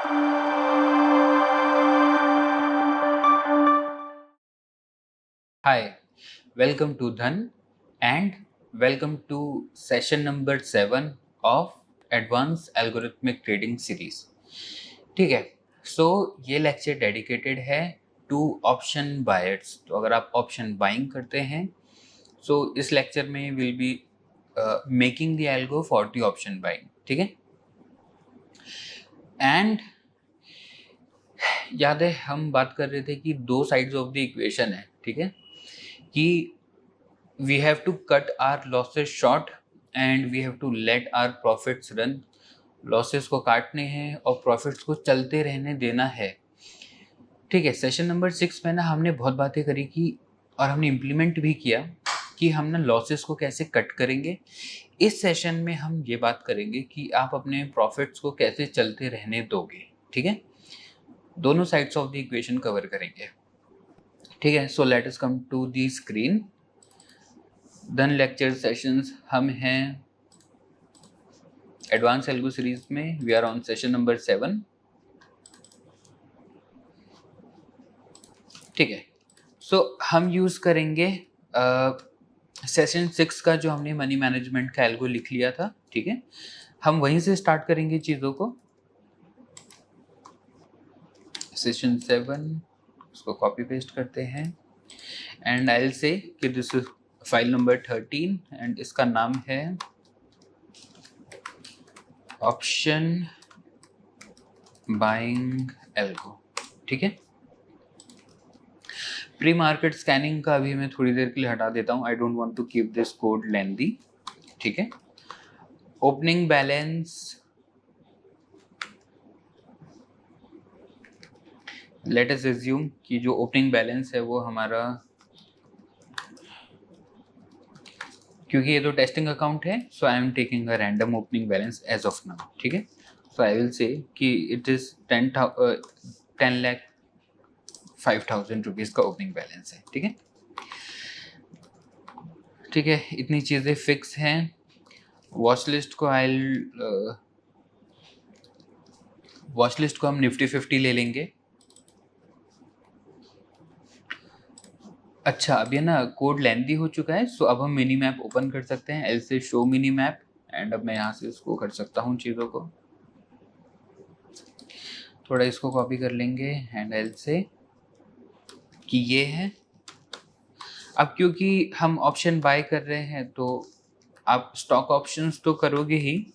Hi, welcome to Dhan and welcome to session number 7 of Advanced Algorithmic Trading Series. ठीक है, सो ये lecture dedicated है to option buyers. तो अगर आप ऑप्शन बाइंग करते हैं सो इस लेक्चर में will be making the algo for the option buying. ठीक है, एंड याद है हम बात कर रहे थे कि दो साइड्स ऑफ द इक्वेशन है. ठीक है, कि we have to cut our losses short and we have to let our profits run. Losses को काटने हैं और प्रॉफिट्स को चलते रहने देना है. ठीक है, सेशन नंबर 6 में ना हमने बहुत बातें करी कि और हमने इम्प्लीमेंट भी किया कि हम ना लॉसेस को कैसे कट करेंगे. इस सेशन में हम ये बात करेंगे कि आप अपने प्रॉफिट्स को कैसे चलते रहने दोगे. ठीक है, दोनों sides of the equation cover करेंगे. ठीक है, so let us come to the screen. धन लेक्चर सेशंस हम हैं एडवांस एल्गो सीरीज में. We are on session number 7. ठीक है, सो हम यूज करेंगे सेशन 6 का जो हमने मनी मैनेजमेंट का एल्गो लिख लिया था. ठीक है, हम वहीं से स्टार्ट करेंगे चीज़ों को. सेशन 7 उसको कॉपी पेस्ट करते हैं एंड आई विल से कि this is file number 13 and इसका नाम है ऑप्शन बाइंग एल्गो. ठीक है, प्री मार्केट स्कैनिंग का अभी मैं थोड़ी देर के लिए हटा देता हूं. I don't want to keep this code lengthy. ठीक है, opening balance let us assume कि जो ओपनिंग बैलेंस है वो हमारा, क्योंकि ये तो टेस्टिंग अकाउंट है so I am taking a random opening balance as of now. ठीक है, सो आई विल से कि इट इज 10,05,000 रुपीज़ का ओपनिंग बैलेंस है. ठीक है, ठीक है, इतनी चीज़ें फिक्स हैं. वॉच लिस्ट को हम निफ्टी 50 ले लेंगे. अच्छा, अब ये ना कोड लेंथी हो चुका है सो अब हम मिनी मैप ओपन कर सकते हैं. एल से शो मिनी मैप एंड अब मैं यहाँ से इसको कर सकता हूँ चीज़ों को. थोड़ा इसको कॉपी कर लेंगे एंड एल से कि ये है. अब क्योंकि हम ऑप्शन बाय कर रहे हैं तो आप स्टॉक ऑप्शंस तो करोगे ही.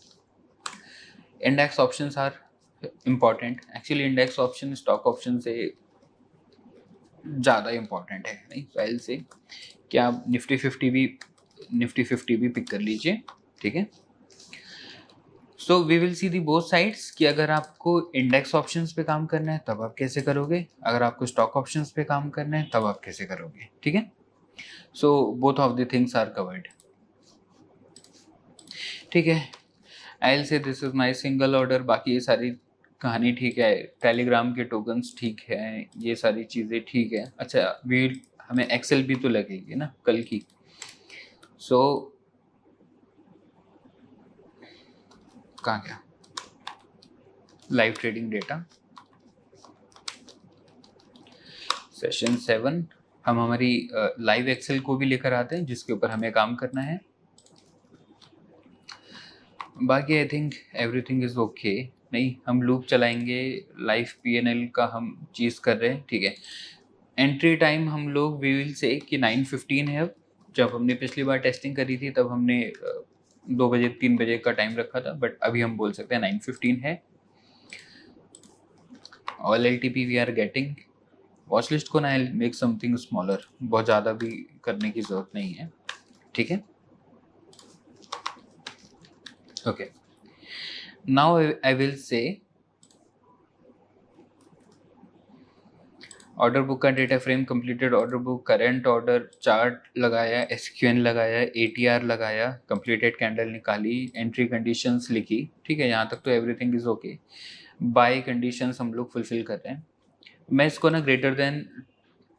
Index options are important. Actually index option stock option से ज़्यादा इम्पॉर्टेंट है. नहीं, फाइल से क्या आप निफ्टी 50 भी पिक कर लीजिए. ठीक है, so we will see the both sides कि अगर आपको इंडेक्स ऑप्शंस पे काम करना है तब आप कैसे करोगे, अगर आपको स्टॉक ऑप्शंस पे काम करना है तब आप कैसे करोगे. ठीक है, so both of the things are covered. ठीक है, I will say this is my single order. बाकी ये सारी कहानी ठीक है, टेलीग्राम के टोकन्स ठीक है, ये सारी चीज़ें ठीक है. अच्छा, हमें एक्सेल भी तो लगेगी ना कल की. सो कहाँ गया लाइव ट्रेडिंग डेटा. सेशन 7 हम हमारी लाइव एक्सेल को भी लेकर आते हैं जिसके ऊपर हमें काम करना है. बाकी I think everything is okay. नहीं, हम लूप चलाएंगे. लाइव PNL का हम चीज़ कर रहे हैं. ठीक है, एंट्री टाइम हम लोग वी विल से कि 9:15 है. अब जब हमने पिछली बार टेस्टिंग करी थी तब हमने 2 बजे 3 बजे का टाइम रखा था, बट अभी हम बोल सकते हैं 9:15 है. All LTP we are getting. Watch list को ना आई मेक समथिंग स्मॉलर. बहुत ज़्यादा भी करने की ज़रूरत नहीं है. ठीक है, okay. Now I will say order book का data frame completed. Order book, current order, chart लगाया, SQN लगाया, ATR लगाया, कंप्लीटेड कैंडल निकाली, एंट्री कंडीशंस लिखी. ठीक है, यहाँ तक तो everything is okay. Buy conditions हम लोग फुलफिल कर रहे हैं. मैं इसको ना ग्रेटर देन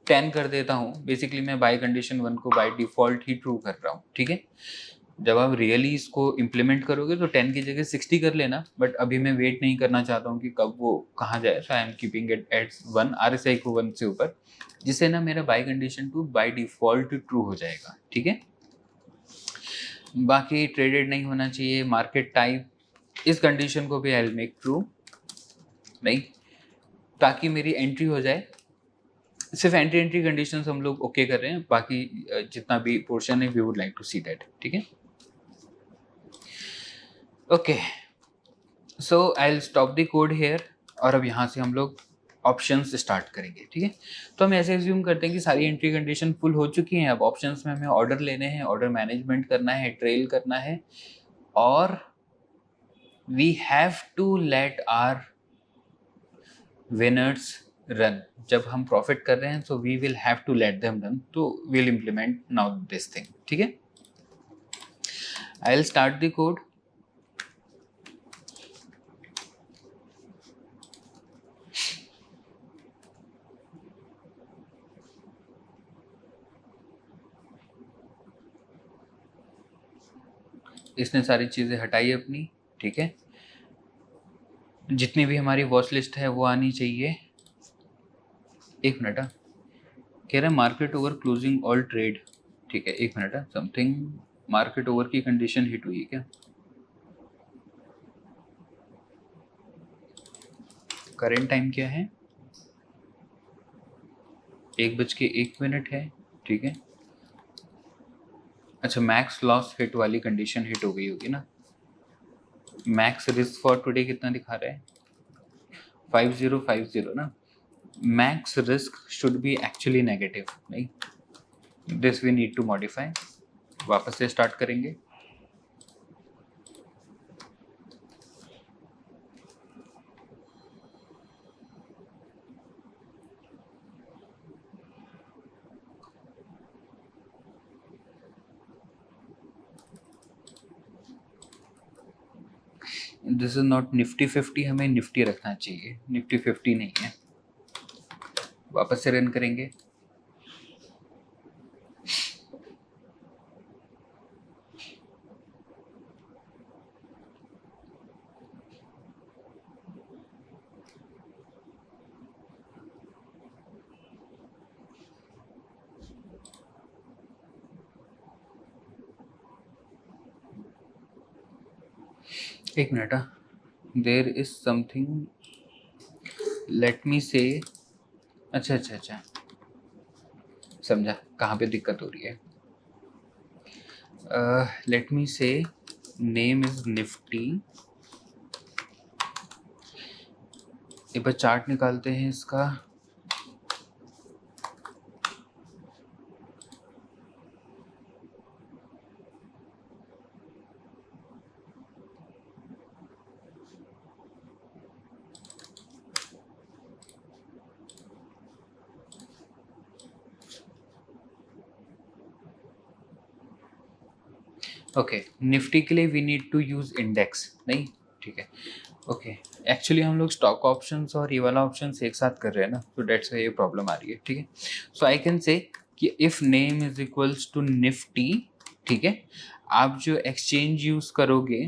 10 कर देता हूँ. बेसिकली मैं बाय कंडीशन 1 को बाय डिफ़ॉल्ट ही ट्रू कर रहा हूँ. ठीक है, जब आप रियली इसको इम्प्लीमेंट करोगे तो 10 की जगह 60 कर लेना, बट अभी मैं वेट नहीं करना चाहता हूँ कि कब वो कहाँ जाए, so I am keeping it at 1, RSI को 1 से ऊपर, जिससे ना मेरा buy condition 2 by default true हो जाएगा, ठीक है। बाकी ट्रेडेड नहीं होना चाहिए, मार्केट टाइप, इस कंडीशन को भी आई विल मेक ट्रू, नहीं, ताकि मेरी एंट्री हो जाए। सिर्फ एंट्री कंडीशंस हम लोग ओके कर रहे हैं, बाकी जितना भी पोर्शन है we would like to see that, ठीक है। Okay, so I will stop the code here, और अब यहाँ से हम लोग ऑप्शंस स्टार्ट करेंगे, ठीक है। तो हम ऐसे एज्यूम करते हैं कि सारी एंट्री कंडीशन फुल हो चुकी हैं, अब ऑप्शंस में हमें ऑर्डर लेने हैं, ऑर्डर मैनेजमेंट करना है, ट्रेल करना है, और we have to let our winners run. जब हम प्रॉफिट कर रहे हैं तो we will have to let them run, तो we'll implement now this thing, ठीक है। I will start the code. इसने सारी चीज़ें हटाई अपनी, ठीक है। जितनी भी हमारी वॉच लिस्ट है वो आनी चाहिए। एक मिनट, कह रहे हैं market over closing all trade, ठीक है, एक मिनट, समथिंग मार्केट ओवर की कंडीशन हिट हुई है क्या? करेंट टाइम क्या है? 1:01 है, ठीक है। अच्छा, मैक्स लॉस हिट वाली कंडीशन हिट हो गई होगी ना। मैक्स रिस्क फॉर टुडे कितना दिखा रहा है? 5050 ना। Max risk should be actually negative, नहीं, this we need to modify. वापस से स्टार्ट करेंगे। दिस इज नॉट निफ्टी 50, हमें निफ्टी रखना चाहिए, निफ्टी 50 नहीं है। वापस से रन करेंगे। एक minute, there is something, let me से, अच्छा, समझा कहाँ पे दिक्कत हो रही है। लेट मी से नेम इज निफ्टी। एक बार चार्ट निकालते हैं इसका। ओके, निफ्टी के लिए we need to use index, नहीं, ठीक है। ओके, एक्चुअली हम लोग स्टॉक ऑप्शंस और ये वाला ऑप्शंस एक साथ कर रहे हैं ना, तो डेट्स ये प्रॉब्लम आ रही है, ठीक है। सो आई कैन से कि if name is equals to Nifty, ठीक है, आप जो एक्सचेंज यूज करोगे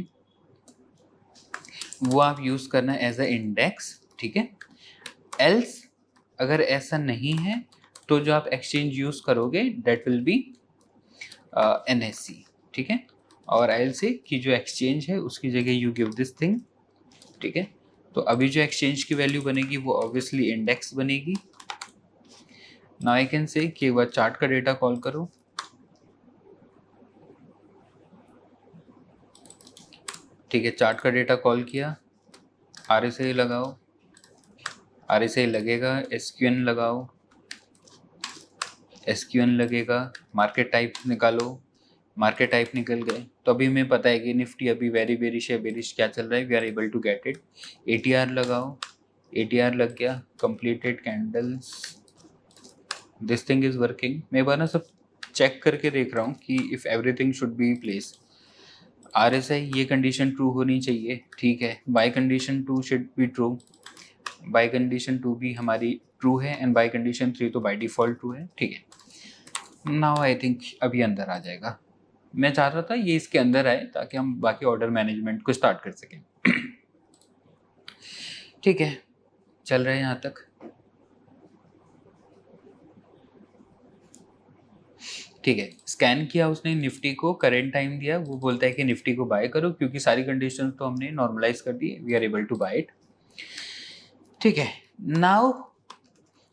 वो आप यूज करना एज अ इंडेक्स, ठीक है। एल्स अगर ऐसा नहीं है तो जो आप एक्सचेंज यूज करोगे दैट विल बी NSE, ठीक है। और आई विल से कि जो एक्सचेंज है उसकी जगह यू गिव दिस थिंग, ठीक है। तो अभी जो एक्सचेंज की वैल्यू बनेगी वो ऑब्वियसली इंडेक्स बनेगी। नाउ आई कैन से कि एक बार चार्ट का डेटा कॉल करो, ठीक है। चार्ट का डेटा कॉल किया, RSI लगाओ, RSI लगेगा, SQN लगाओ, SQN लगेगा, मार्केट टाइप निकालो, मार्केट टाइप निकल गए। तो अभी हमें पता है कि निफ्टी अभी वेरी बेरिश है, बेरिश क्या चल रहा है, we are able to get it. ATR लगाओ, ATR लग गया, completed candles, this thing is working. मैं बार ना सब चेक करके देख रहा हूँ कि if everything should be place. RSI ये कंडीशन ट्रू होनी चाहिए, ठीक है। Buy condition 2 should be true, buy condition 2 भी हमारी ट्रू है, एंड बाय कंडीशन 3 तो बाय डिफॉल्ट ट्रू है, ठीक है। नाउ आई थिंक अभी अंदर आ जाएगा। मैं चाह रहा था ये इसके अंदर आए ताकि हम बाकी ऑर्डर मैनेजमेंट को स्टार्ट कर सकें। ठीक है, चल रहे हैं यहाँ तक। ठीक है, स्कैन किया उसने निफ्टी को, करेंट टाइम दिया, वो बोलता है कि निफ्टी को बाय करो क्योंकि सारी कंडीशंस तो हमने नॉर्मलाइज कर दी, we are able to buy it. ठीक है, नाउ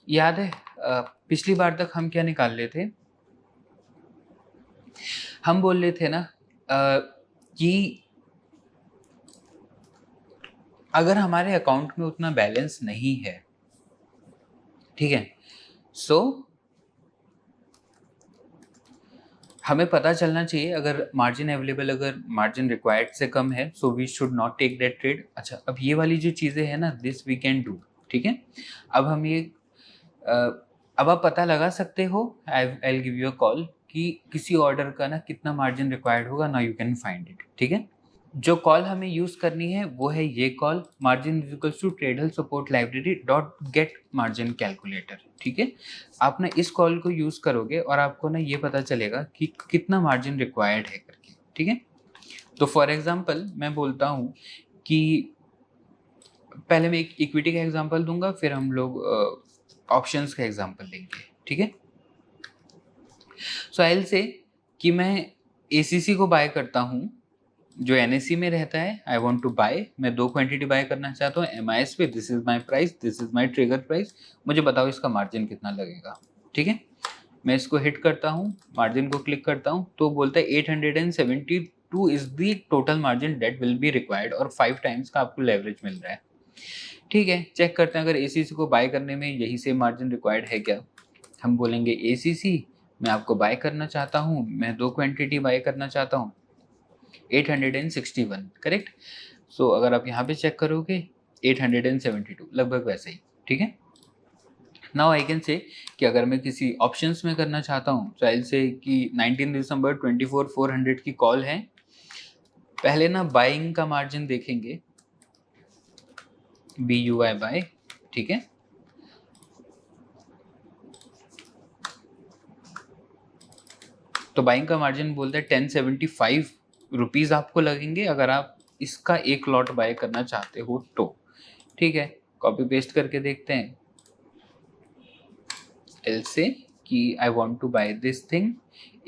याद है पिछली बार तक हम क्या निकाल रहे थे, हम बोल रहे थे ना कि अगर हमारे अकाउंट में उतना बैलेंस नहीं है, ठीक है, सो हमें पता चलना चाहिए अगर मार्जिन अवेलेबल, अगर मार्जिन रिक्वायर्ड से कम है, so we should not take that trade. अच्छा, अब ये वाली जो चीज़ें हैं ना, दिस वी कैन डू। ठीक है, अब हम ये अब आप पता लगा सकते हो, I will give you a call कि किसी ऑर्डर का ना कितना मार्जिन रिक्वायर्ड होगा, now you can find it. ठीक है, जो कॉल हमें यूज़ करनी है वो है ये call, margin is equals to Tradehull support library dot get margin calculator. ठीक है, आप ना इस कॉल को यूज़ करोगे और आपको ना ये पता चलेगा कि कितना मार्जिन रिक्वायर्ड है करके। ठीक है, तो फॉर एग्जांपल मैं बोलता हूँ कि पहले मैं एक इक्विटी का एग्जांपल दूंगा, फिर हम लोग ऑप्शंस का एग्जांपल लेंगे। ठीक है, सो आई विल से कि मैं एसीसी को बाय करता हूँ जो एनएससी में रहता है, आई वॉन्ट टू बाय, मैं 2 क्वांटिटी बाय करना चाहता हूँ एमआईएस पे, this is my price, this is my trigger price, मुझे बताओ इसका मार्जिन कितना लगेगा। ठीक है, मैं इसको हिट करता हूँ, मार्जिन को क्लिक करता हूँ, तो बोलता है 872 is the total margin that will be required, और 5 टाइम्स का आपको लेवरेज मिल रहा है। ठीक है, चेक करते हैं अगर एसीसी को बाय करने में यही सेम मार्जिन रिक्वायर्ड है क्या। हम बोलेंगे एसीसी मैं आपको बाय करना चाहता हूँ, मैं 2 क्वांटिटी बाय करना चाहता हूँ, 861 करेक्ट। सो अगर आप यहाँ पे चेक करोगे 872 लगभग वैसे ही। ठीक है, नाउ आई कैन से कि अगर मैं किसी ऑप्शंस में करना चाहता हूँ, तो आई से कि 19 दिसंबर 24,400 की कॉल है। पहले ना बाइंग का मार्जिन देखेंगे, BUY बाय। ठीक है, तो बाइंग का मार्जिन बोलते हैं 1075 रुपीज़ आपको लगेंगे अगर आप इसका एक लॉट बाय करना चाहते हो तो। ठीक है, कॉपी पेस्ट करके देखते हैं, एल से कि I want to buy this thing,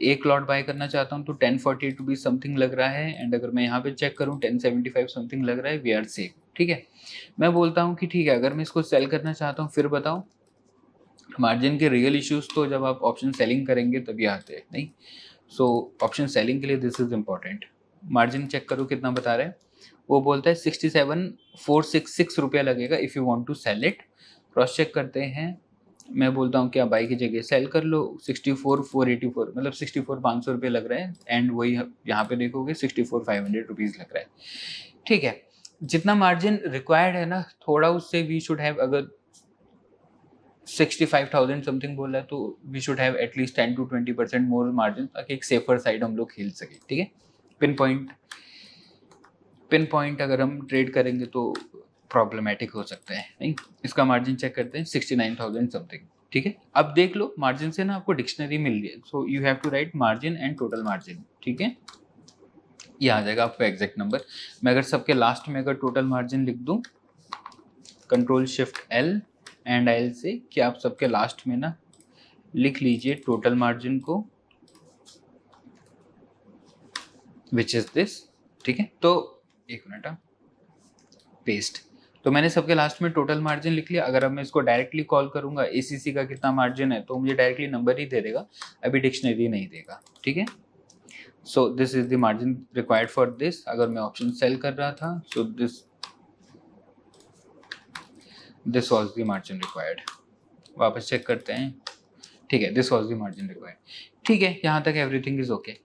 एक लॉट बाय करना चाहता हूँ तो 1042 भी समथिंग लग रहा है, एंड अगर मैं यहाँ पे चेक करूँ 1075 समथिंग लग रहा है, वी आर सेफ। ठीक है, मैं बोलता हूँ कि ठीक है अगर मैं इसको सेल करना चाहता हूँ फिर बताओ। मार्जिन के रियल इश्यूज तो जब आप ऑप्शन सेलिंग करेंगे तभी आते हैं, नहीं। सो ऑप्शन सेलिंग के लिए this is important. Margin check करो कितना बता रहे हैं, वो बोलता है 67,466 रुपया लगेगा if you want to sell it. Cross check करते हैं, मैं बोलता हूँ क्या बाई की जगह सेल कर लो, 64,484 मतलब 64,500 रुपये लग रहे हैं, एंड वही यहाँ पे देखोगे 64,500 रुपीज़ लग रहा है। ठीक है, जितना मार्जिन रिक्वायर्ड है ना, थोड़ा उससे वी शुड हैव, अगर 65,000 समथिंग बोल रहा है तो we should have at least 10 to 20% more margin, ताकि एक सेफर साइड हम लोग खेल सके। ठीक है, पिन पॉइंट अगर हम ट्रेड करेंगे तो प्रॉब्लमेटिक हो सकता है, नहीं। इसका मार्जिन चेक करते हैं 69,000 समथिंग। ठीक है, अब देख लो मार्जिन से ना आपको डिक्शनरी मिल रही है, so you have to write margin and total margin. ठीक है, ये आ जाएगा आपको एग्जैक्ट नंबर। मैं अगर सबके लास्ट में अगर टोटल मार्जिन लिख दूं, Ctrl+Shift+L एंड आई से कि आप सबके लास्ट में ना लिख लीजिए टोटल मार्जिन को, विच इज दिस। ठीक है, तो एक मिनट, पेस्ट, तो मैंने सबके लास्ट में टोटल मार्जिन लिख लिया। अगर अब मैं इसको डायरेक्टली कॉल करूंगा एसीसी का कितना मार्जिन है, तो मुझे डायरेक्टली नंबर ही दे देगा, अभी डिक्शनरी नहीं देगा। ठीक है, so this is the margin required for this. अगर मैं ऑप्शन सेल कर रहा था, so this was the margin required. वापस चेक करते हैं, ठीक है, this was the margin required. ठीक है, यहाँ तक एवरीथिंग इज ओके।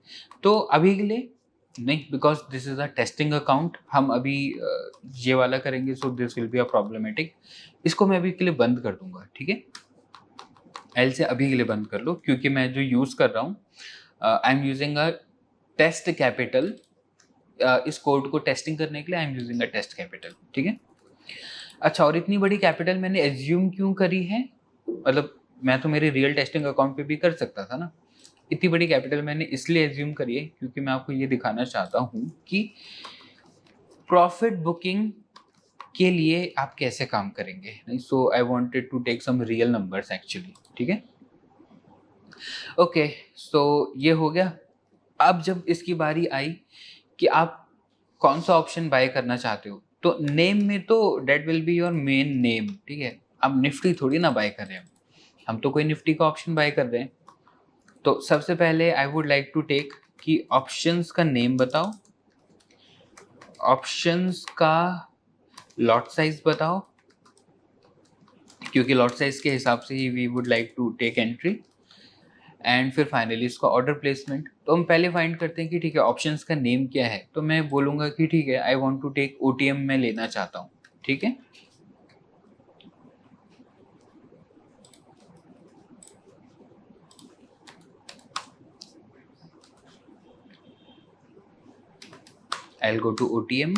तो अभी के लिए नहीं, because this is a testing account, हम अभी ये वाला करेंगे, so this will be a problematic. इसको मैं अभी के लिए बंद कर दूंगा। ठीक है, एल से अभी के लिए बंद कर लो, क्योंकि मैं जो यूज़ कर रहा हूँ, I am using a test capital. इस कोड को टेस्टिंग करने के लिए I am using a test capital. ठीक है, अच्छा, और इतनी बड़ी कैपिटल मैंने एज्यूम क्यों करी है, मतलब मैं तो मेरे रियल टेस्टिंग अकाउंट पे भी कर सकता था ना। इतनी बड़ी कैपिटल मैंने इसलिए एज्यूम करी है क्योंकि मैं आपको ये दिखाना चाहता हूँ कि प्रॉफिट बुकिंग के लिए आप कैसे काम करेंगे। So I wanted to take some real numbers actually, ठीक है। ओके, सो ये हो गया। अब जब इसकी बारी आई कि आप कौन सा ऑप्शन बाय करना चाहते हो, तो नेम में तो that will be your main name, ठीक है। अब निफ्टी थोड़ी ना बाय कर रहे हैं, हम तो कोई निफ्टी का ऑप्शन बाय कर रहे हैं। तो सबसे पहले I would like to take कि ऑप्शंस का नेम बताओ, ऑप्शंस का लॉट साइज बताओ, क्योंकि लॉट साइज के हिसाब से ही we would like to take entry, and फिर फाइनली इसका ऑर्डर प्लेसमेंट। तो हम पहले फाइंड करते हैं कि ठीक है ऑप्शंस का नेम क्या है। तो मैं बोलूँगा कि ठीक है I want to take OTM में लेना चाहता हूँ, ठीक है। I'll go to OTM.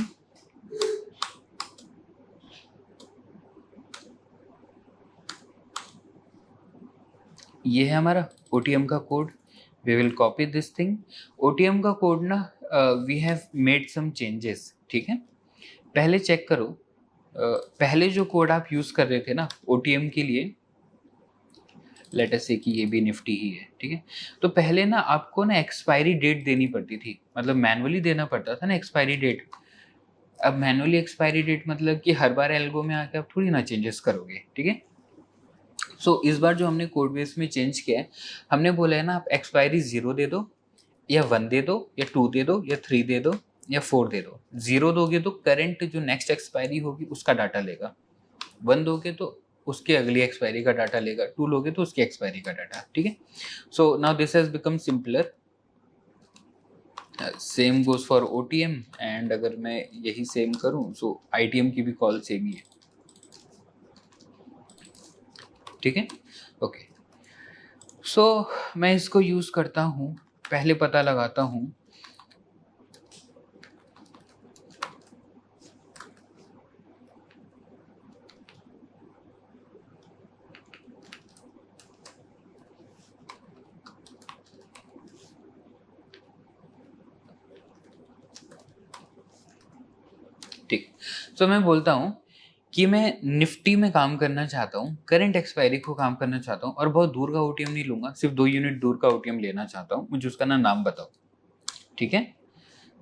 ये है हमारा OTM का कोड। We will copy this thing. OTM का कोड ना we have made some changes, ठीक है। पहले चेक करो, पहले जो कोड आप यूज़ कर रहे थे ना OTM के लिए, लेट अस से कि ये भी निफ्टी ही है, ठीक है। तो पहले ना आपको ना एक्सपायरी डेट देनी पड़ती थी, मतलब मैनुअली देना पड़ता था ना एक्सपायरी डेट। अब मैनुअली एक्सपायरी डेट मतलब कि हर बार एल्गो में आके आप थोड़ी ना चेंजेस करोगे, ठीक है। सो इस बार जो हमने कोड बेस में चेंज किया है, हमने बोला है ना आप एक्सपायरी 0 दे दो या 1 दे दो या 2 दे दो या 3 दे दो या 4 दे दो। 0 दोगे तो करंट जो नेक्स्ट एक्सपायरी होगी उसका डाटा लेगा, 1 दोगे तो उसके अगली एक्सपायरी का डाटा लेगा, 2 लोगे तो उसकी एक्सपायरी का डाटा, ठीक है। So now this has become simpler. Same goes for OTM, and अगर मैं यही सेम करूं सो ITM की भी कॉल सेम ही है, ठीक है। ओके, सो मैं इसको यूज करता हूं, पहले पता लगाता हूं ठीक। सो मैं बोलता हूं कि मैं निफ्टी में काम करना चाहता हूँ, करंट एक्सपायरी को काम करना चाहता हूँ और बहुत दूर का OTM नहीं लूंगा, सिर्फ 2 यूनिट दूर का OTM लेना चाहता हूँ। मुझे उसका नाम बताओ, ठीक है।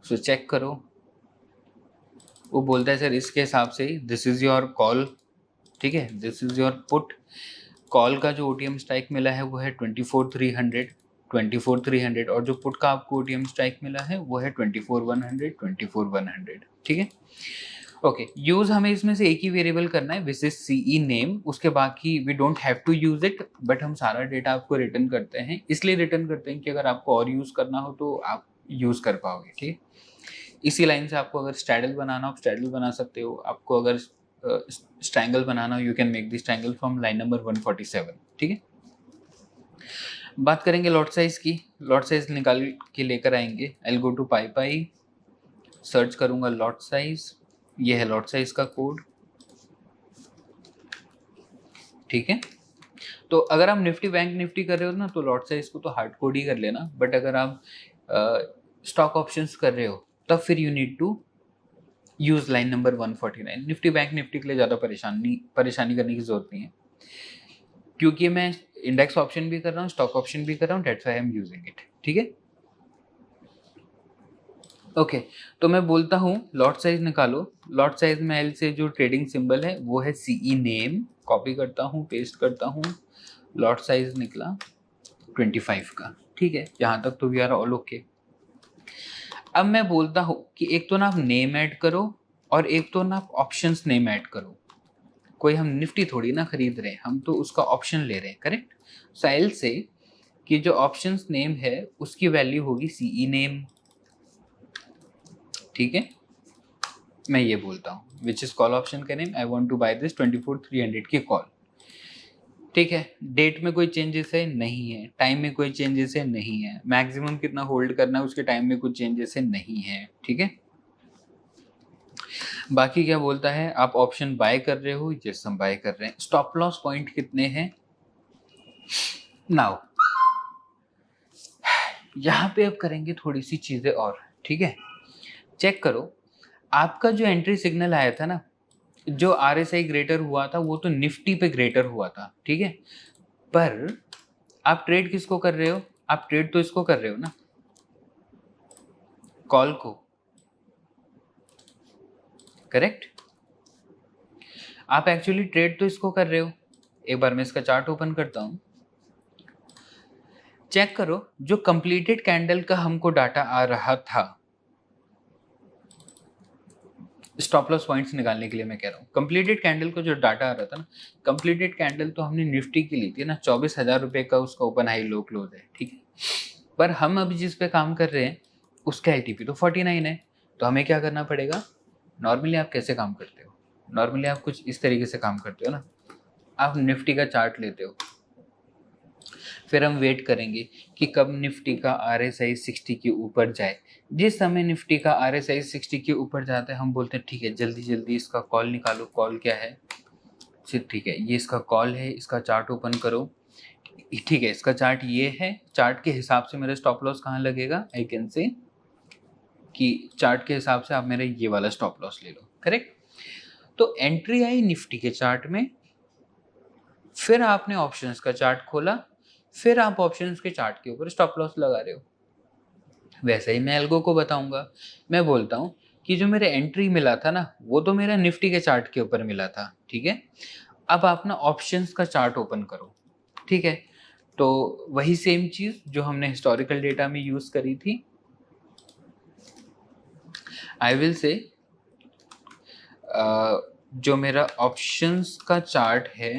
सो चेक करो, वो बोलता है सर इसके हिसाब से ही दिस इज योर कॉल, ठीक है, this is your put. Call का जो OTM स्ट्राइक मिला है वो है 24,300 और जो पुट का आपको OTM स्ट्राइक मिला है वो है 24,100, ठीक है। ओके, यूज हमें इसमें से एक ही वेरिएबल करना है विच इज CE नेम, उसके बाकी we don't have to use it, but हम सारा डेटा आपको रिटर्न करते हैं, इसलिए रिटर्न करते हैं कि अगर आपको और यूज करना हो तो आप यूज कर पाओगे, ठीक है। इसी लाइन से आपको अगर स्ट्रैडल बनाना हो आप स्ट्रैडल बना सकते हो, आपको अगर स्ट्रैंगल बनाना हो you can make the strangle from line number 147, ठीक है। बात करेंगे लॉट साइज की, लॉट साइज निकाल के लेकर आएंगे। आई विल गो टू पाई, सर्च करूंगा लॉट साइज, ये है लॉट साइज का कोड, ठीक है। तो अगर आप निफ्टी बैंक निफ्टी कर रहे हो ना तो लॉट साइज को तो हार्ड कोड ही कर लेना, बट अगर आप स्टॉक ऑप्शंस कर रहे हो तब फिर you need to use line number 149। Nifty Bank Nifty के लिए ज़्यादा परेशानी करने की जरूरत नहीं है, क्योंकि मैं इंडेक्स ऑप्शन भी कर रहा हूँ स्टॉक ऑप्शन भी कर रहा हूँ, dates why I am using it, ठीक है। ओके, तो मैं बोलता हूँ लॉट साइज निकालो। लॉट साइज में एल से जो ट्रेडिंग सिंबल है वो है CE नेम, कॉपी करता हूँ पेस्ट करता हूँ, लॉट साइज निकला 25 का, ठीक है। यहाँ तक तो वी आर ऑल ओके। अब मैं बोलता हूँ कि एक तो ना आप नेम ऐड करो और एक तो ना आप ऑप्शंस नेम ऐड करो। कोई हम निफ्टी थोड़ी ना खरीद रहे हैं, हम तो उसका ऑप्शन ले रहे हैं, करेक्ट। साइल से कि जो ऑप्शंस नेम है उसकी वैल्यू होगी CE नेम, ठीक है। मैं ये बोलता हूँ विच इज कॉल ऑप्शन का name, I want to buy this 24,300 की कॉल, ठीक है। डेट में कोई चेंजेस है नहीं है, टाइम में कोई चेंजेस है नहीं है, मैक्सिमम कितना होल्ड करना है उसके टाइम में कुछ चेंजेस है नहीं है, ठीक है। बाकी क्या बोलता है, आप ऑप्शन बाय कर रहे हो, यस हम बाय कर रहे हैं। स्टॉप लॉस पॉइंट कितने हैं नाउ, यहाँ पे अब करेंगे थोड़ी सी चीज़ें और, ठीक है। चेक करो, आपका जो एंट्री सिग्नल आया था ना, जो RSI ग्रेटर हुआ था वो तो निफ्टी पे ग्रेटर हुआ था, ठीक है। पर आप ट्रेड किसको कर रहे हो? आप ट्रेड तो इसको कर रहे हो ना, कॉल को, करेक्ट। आप एक्चुअली ट्रेड तो इसको कर रहे हो। एक बार मैं इसका चार्ट ओपन करता हूं, चेक करो जो कंप्लीटेड कैंडल का हमको डाटा आ रहा था, स्टॉप लॉस पॉइंट्स निकालने के लिए मैं कह रहा हूँ, कंप्लीटेड कैंडल को जो डाटा आ रहा था ना, कंप्लीटेड कैंडल तो हमने निफ्टी की ली थी ना, 24,000 रुपये का उसका ओपन हाई लो क्लोज है, ठीक है। पर हम अभी जिस पे काम कर रहे हैं उसका LTP तो 49 है, तो हमें क्या करना पड़ेगा? नॉर्मली आप कैसे काम करते हो? नॉर्मली आप कुछ इस तरीके से काम करते हो ना, आप निफ्टी का चार्ट लेते हो, फिर हम वेट करेंगे कि कब निफ्टी का RSI 60 के ऊपर जाए। जिस समय निफ्टी का RSI 60 के ऊपर जाता है हम बोलते हैं ठीक है, जल्दी जल्दी इसका कॉल निकालो। कॉल क्या है? ठीक है, ये इसका कॉल है, इसका चार्ट ओपन करो, ठीक है, इसका चार्ट ये है, चार्ट के हिसाब से मेरा स्टॉप लॉस कहाँ लगेगा? आई कैन से कि चार्ट के हिसाब से आप मेरा ये वाला स्टॉप लॉस ले लो, करेक्ट। तो एंट्री आई निफ्टी के चार्ट में, फिर आपने ऑप्शंस का चार्ट खोला, फिर आप ऑप्शंस के चार्ट के ऊपर स्टॉप लॉस लगा रहे हो। वैसे ही मैं एल्गो को बताऊंगा, मैं बोलता हूँ कि जो मेरे एंट्री मिला था ना, वो तो मेरा निफ्टी के चार्ट के ऊपर मिला था, ठीक है। अब आप ना ऑप्शंस का चार्ट ओपन करो, ठीक है। तो वही सेम चीज जो हमने हिस्टोरिकल डेटा में यूज करी थी, आई विल से जो मेरा ऑप्शंस का चार्ट है,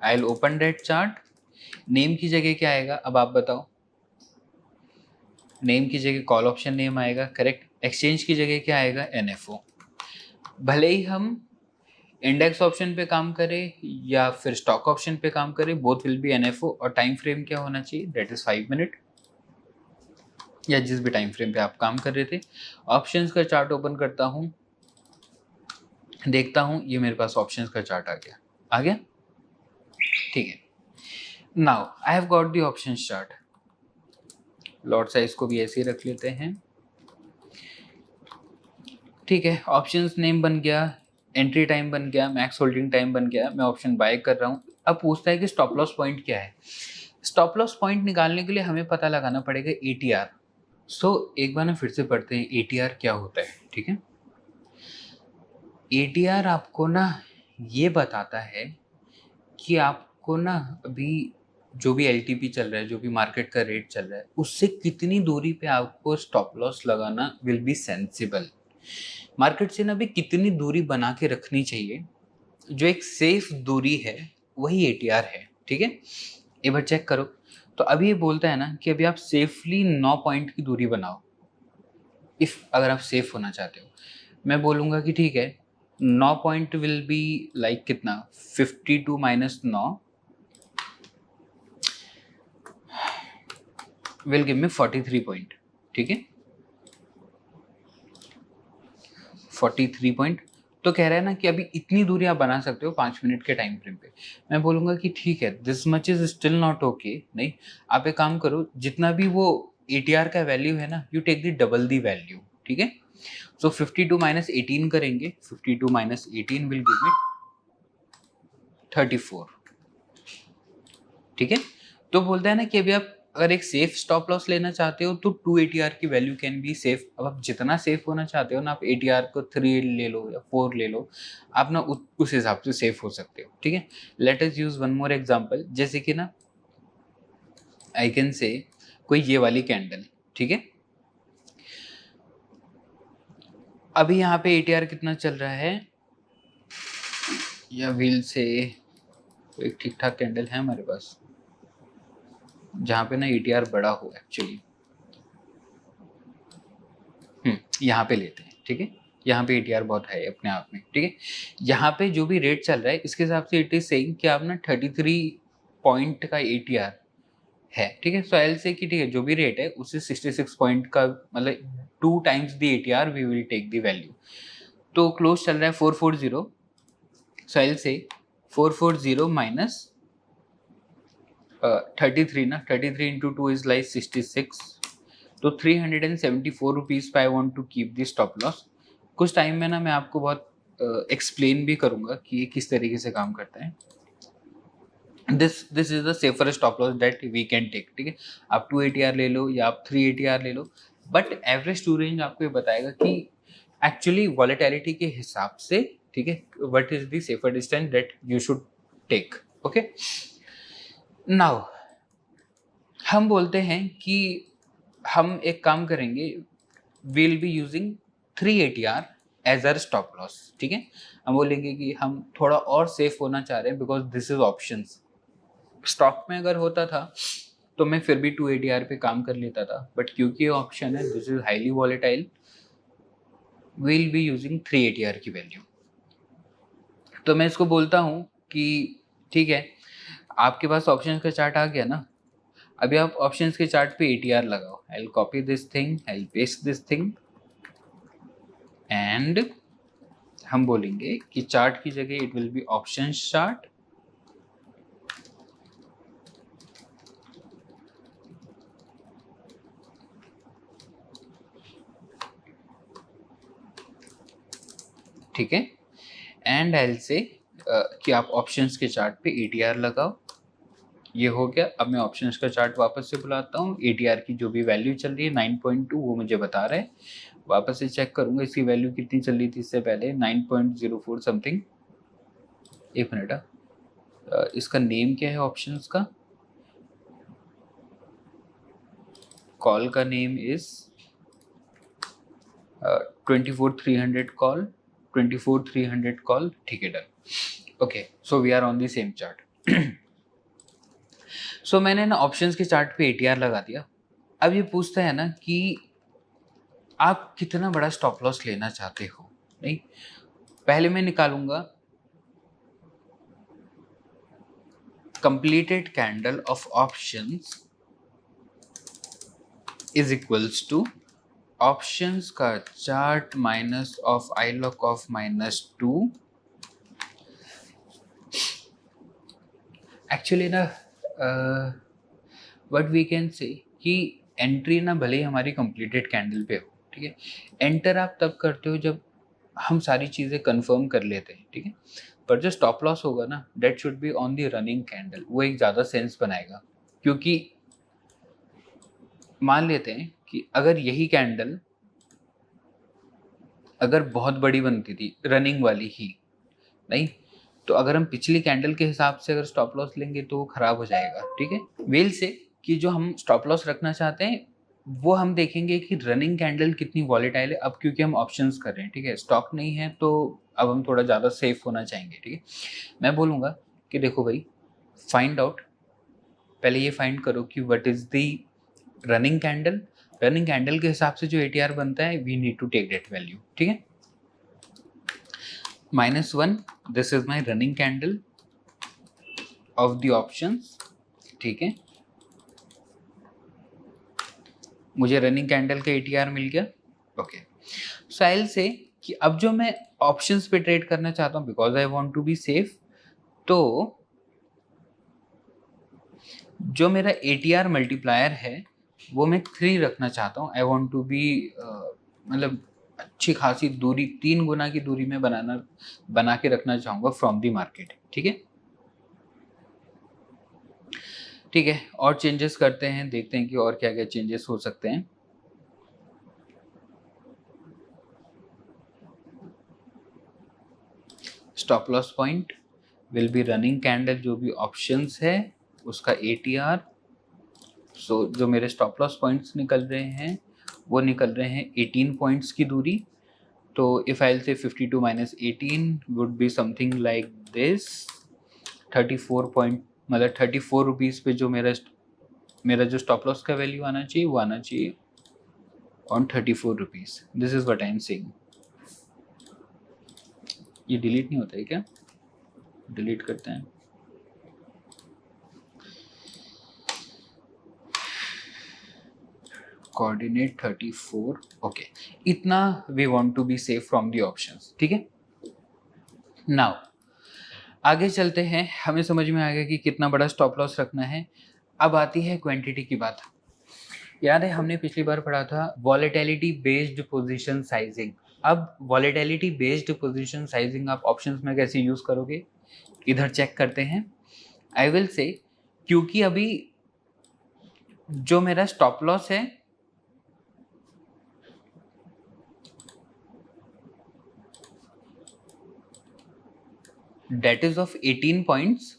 I will open that chart. Name की जगह क्या आएगा अब आप बताओ? नेम की जगह कॉल ऑप्शन नेम आएगा, करेक्ट। एक्सचेंज की जगह क्या आएगा? NFO। भले ही हम इंडेक्स ऑप्शन पे काम करें या फिर स्टॉक ऑप्शन पे काम करें, बोथ विल बी NFO। और टाइम फ्रेम क्या होना चाहिए? दैट इज 5 मिनट, या जिस भी टाइम फ्रेम पे आप काम कर रहे थे। ऑप्शंस का चार्ट ओपन करता हूं, देखता हूं ये मेरे पास ऑप्शंस का चार्ट आ गया, आ गया, ठीक है। Now I have got the options chart. Lot size को भी ऐसे ही रख लेते हैं, ठीक है। ऑप्शंस नेम बन गया, एंट्री टाइम बन गया, मैक्स होल्डिंग टाइम बन गया, मैं ऑप्शन बाय कर रहा हूँ। अब पूछता है कि स्टॉप लॉस पॉइंट क्या है? स्टॉप लॉस पॉइंट निकालने के लिए हमें पता लगाना पड़ेगा ATR। सो एक बार ना फिर से पढ़ते हैं ATR क्या होता है, ठीक है। ATR आपको ना ये बताता है कि आपको ना अभी जो भी LTP चल रहा है, जो भी मार्केट का रेट चल रहा है, उससे कितनी दूरी पे आपको स्टॉप लॉस लगाना विल बी सेंसिबल। मार्केट से ना भी कितनी दूरी बना के रखनी चाहिए, जो एक सेफ दूरी है वही ATR है, ठीक है। एक बार चेक करो, तो अभी ये बोलता है ना कि अभी आप सेफली 9 पॉइंट की दूरी बनाओ। इफ अगर आप सेफ होना चाहते हो, मैं बोलूँगा कि ठीक है, 9 पॉइंट विल बी लाइक कितना? 52 minus 9 will give me 43 point, ठीक है। 43 पॉइंट। तो कह रहा है ना कि अभी इतनी दूरी आप बना सकते हो 5 मिनट के टाइम फ्रेम पे। मैं बोलूँगा कि ठीक है, this much is still not okay. नहीं, आप एक काम करो, जितना भी वो ATR का वैल्यू है ना, you take the double the value, ठीक है। सो 52 माइनस 18 करेंगे, 52 माइनस 18 विल गिव मी 34, ठीक है। तो बोलता है ना कि अभी आप अगर एक सेफ स्टॉप लॉस लेना चाहते हो तो 2 ATR की वैल्यू कैन बी सेफ। अब आप जितना सेफ होना चाहते हो ना, आप ATR को 3 ले लो या 4 ले लो, आप ना उस हिसाब से सेफ हो सकते हो, ठीक है। Let us use one more example, जैसे कि ना आई कैन से कोई ये वाली कैंडल, ठीक है। अभी यहाँ पे ATR कितना चल रहा है, या व्हील से एक ठीक ठाक कैंडल है हमारे पास जहाँ पे ना ATR बड़ा हो एक्चुअली। यहाँ पे लेते हैं, ठीक है। यहाँ पे ATR बहुत है अपने आप में, ठीक है। यहाँ पे जो भी रेट चल रहा है इसके हिसाब से इट इज सेइंग कि आप ना 33 पॉइंट का ATR है, ठीक है। सो आई विल से कि ठीक है, जो भी रेट है उससे 66 पॉइंट का मतलब 2 times the ATR we will take the value. तो क्लोज चल रहा है 440, सो आई विल से 440 माइनस 33 ना, 33 इंटू 2 इज लाइक 66, तो 374 रुपीज़ पे I want to keep the stop loss. कुछ टाइम में ना मैं आपको बहुत एक्सप्लेन भी करूँगा कि ये किस तरीके से काम करता है। This is the safer stop loss that we can take, ठीक है। आप 2 ATR ले लो या आप 3 ATR ले लो, बट एवरेज टू रेंज आपको ये बताएगा कि एक्चुअली वॉलेटिलिटी के हिसाब से, ठीक है, what is the safer distance that you should take. Okay, now हम बोलते हैं कि हम एक काम करेंगे, will be using 3 ATR as our stop loss, ठीक है। हम बोलेंगे कि हम थोड़ा और सेफ होना चाह रहे हैं because this is options. Stock में अगर होता था तो मैं फिर भी 2 ATR पे काम कर लेता था, बट क्योंकि ये ऑप्शन है, this is highly volatile, will be using 3 ATR की वैल्यू। तो मैं इसको बोलता हूँ कि ठीक है, आपके पास ऑप्शन का चार्ट आ गया ना, अभी आप ऑप्शंस के चार्ट पे ATR लगाओ। I will copy this thing, I will paste this thing, and हम बोलेंगे कि चार्ट की जगह it will be options chart, ठीक है। एंड आई विल से कि आप ऑप्शंस के चार्ट पे ATR लगाओ। ये हो गया। अब मैं ऑप्शंस का चार्ट वापस से बुलाता हूँ। ATR की जो भी वैल्यू चल रही है 9.2 वो मुझे बता रहा है। वापस से चेक करूंगा इसकी वैल्यू कितनी चल रही थी इससे पहले, 9.04 समथिंग। एक मिनट, इसका नेम क्या है ऑप्शंस का? कॉल का नेम इज 24300 कॉल, 24300 कॉल, ठीक है, done. Okay, so we are on the same chart. So मैंने ना ऑप्शंस के चार्ट पे ATR लगा दिया। अब ये पूछता है ना कि आप कितना बड़ा स्टॉप लॉस लेना चाहते हो। नहीं, पहले मैं निकालूंगा completed candle of options is equals to options का chart minus of ILOC of -2। Actually ना व्हाट वी कैन से कि एंट्री ना भले ही हमारी कंप्लीटेड कैंडल पे हो, ठीक है, एंटर आप तब करते हो जब हम सारी चीज़ें कंफर्म कर लेते हैं, ठीक है। पर जो स्टॉप लॉस होगा ना, that should be on the running candle, वो एक ज़्यादा सेंस बनाएगा। क्योंकि मान लेते हैं कि अगर यही कैंडल अगर बहुत बड़ी बनती थी, रनिंग वाली ही नहीं, तो अगर हम पिछली कैंडल के हिसाब से अगर स्टॉप लॉस लेंगे तो वो खराब हो जाएगा, ठीक है। वेल से कि जो हम स्टॉप लॉस रखना चाहते हैं वो हम देखेंगे कि रनिंग कैंडल कितनी वॉलेटाइल है। अब क्योंकि हम ऑप्शंस कर रहे हैं, ठीक है, स्टॉक नहीं है, तो अब हम थोड़ा ज़्यादा सेफ होना चाहेंगे, ठीक है। मैं बोलूँगा कि देखो भाई, फाइंड आउट, पहले ये फाइंड करो कि what is the running candle. Running candle के हिसाब से जो ATR बनता है, we need to take that value, ठीक है। -1, this is my running candle of the options, ठीक है। मुझे रनिंग कैंडल का ATR मिल गया। Okay, so I will say कि अब जो मैं ऑप्शंस पे ट्रेड करना चाहता हूँ because I want to be safe, तो जो मेरा ATR मल्टीप्लायर है वो मैं 3 रखना चाहता हूँ। आई वांट टू बी मतलब अच्छी खासी दूरी, 3 गुना की दूरी में बना के रखना चाहूँगा फ्रॉम दी मार्केट, ठीक है। ठीक है, और चेंजेस करते हैं, देखते हैं कि और क्या क्या चेंजेस हो सकते हैं। Stop loss point will be running candle, जो भी ऑप्शंस है उसका ATR। सो जो मेरे स्टॉप लॉस पॉइंट्स निकल रहे हैं वो निकल रहे हैं 18 पॉइंट्स की दूरी। तो इफ आई से 52 minus 18 would be something like this, 34 point, मतलब 34 रुपीज़ पे जो मेरा जो स्टॉप लॉस का वैल्यू आना चाहिए वो आना चाहिए on 34 rupees. This is what I am saying. ये डिलीट नहीं होता है क्या? डिलीट करते हैं। कोऑर्डिनेट 34, ओके, इतना we want to be safe from the options, ठीक है। नाउ आगे चलते हैं, हमें समझ में आ गया कि कितना बड़ा स्टॉप लॉस रखना है। अब आती है क्वांटिटी की बात। याद है हमने पिछली बार पढ़ा था वॉलेटिलिटी बेस्ड पोजीशन साइजिंग। अब वॉलेटिलिटी बेस्ड पोजीशन साइजिंग आप ऑप्शंस में कैसे यूज करोगे, इधर चेक करते हैं। आई विल से, क्योंकि अभी जो मेरा स्टॉप लॉस है डेट इज ऑफ 18 पॉइंट्स,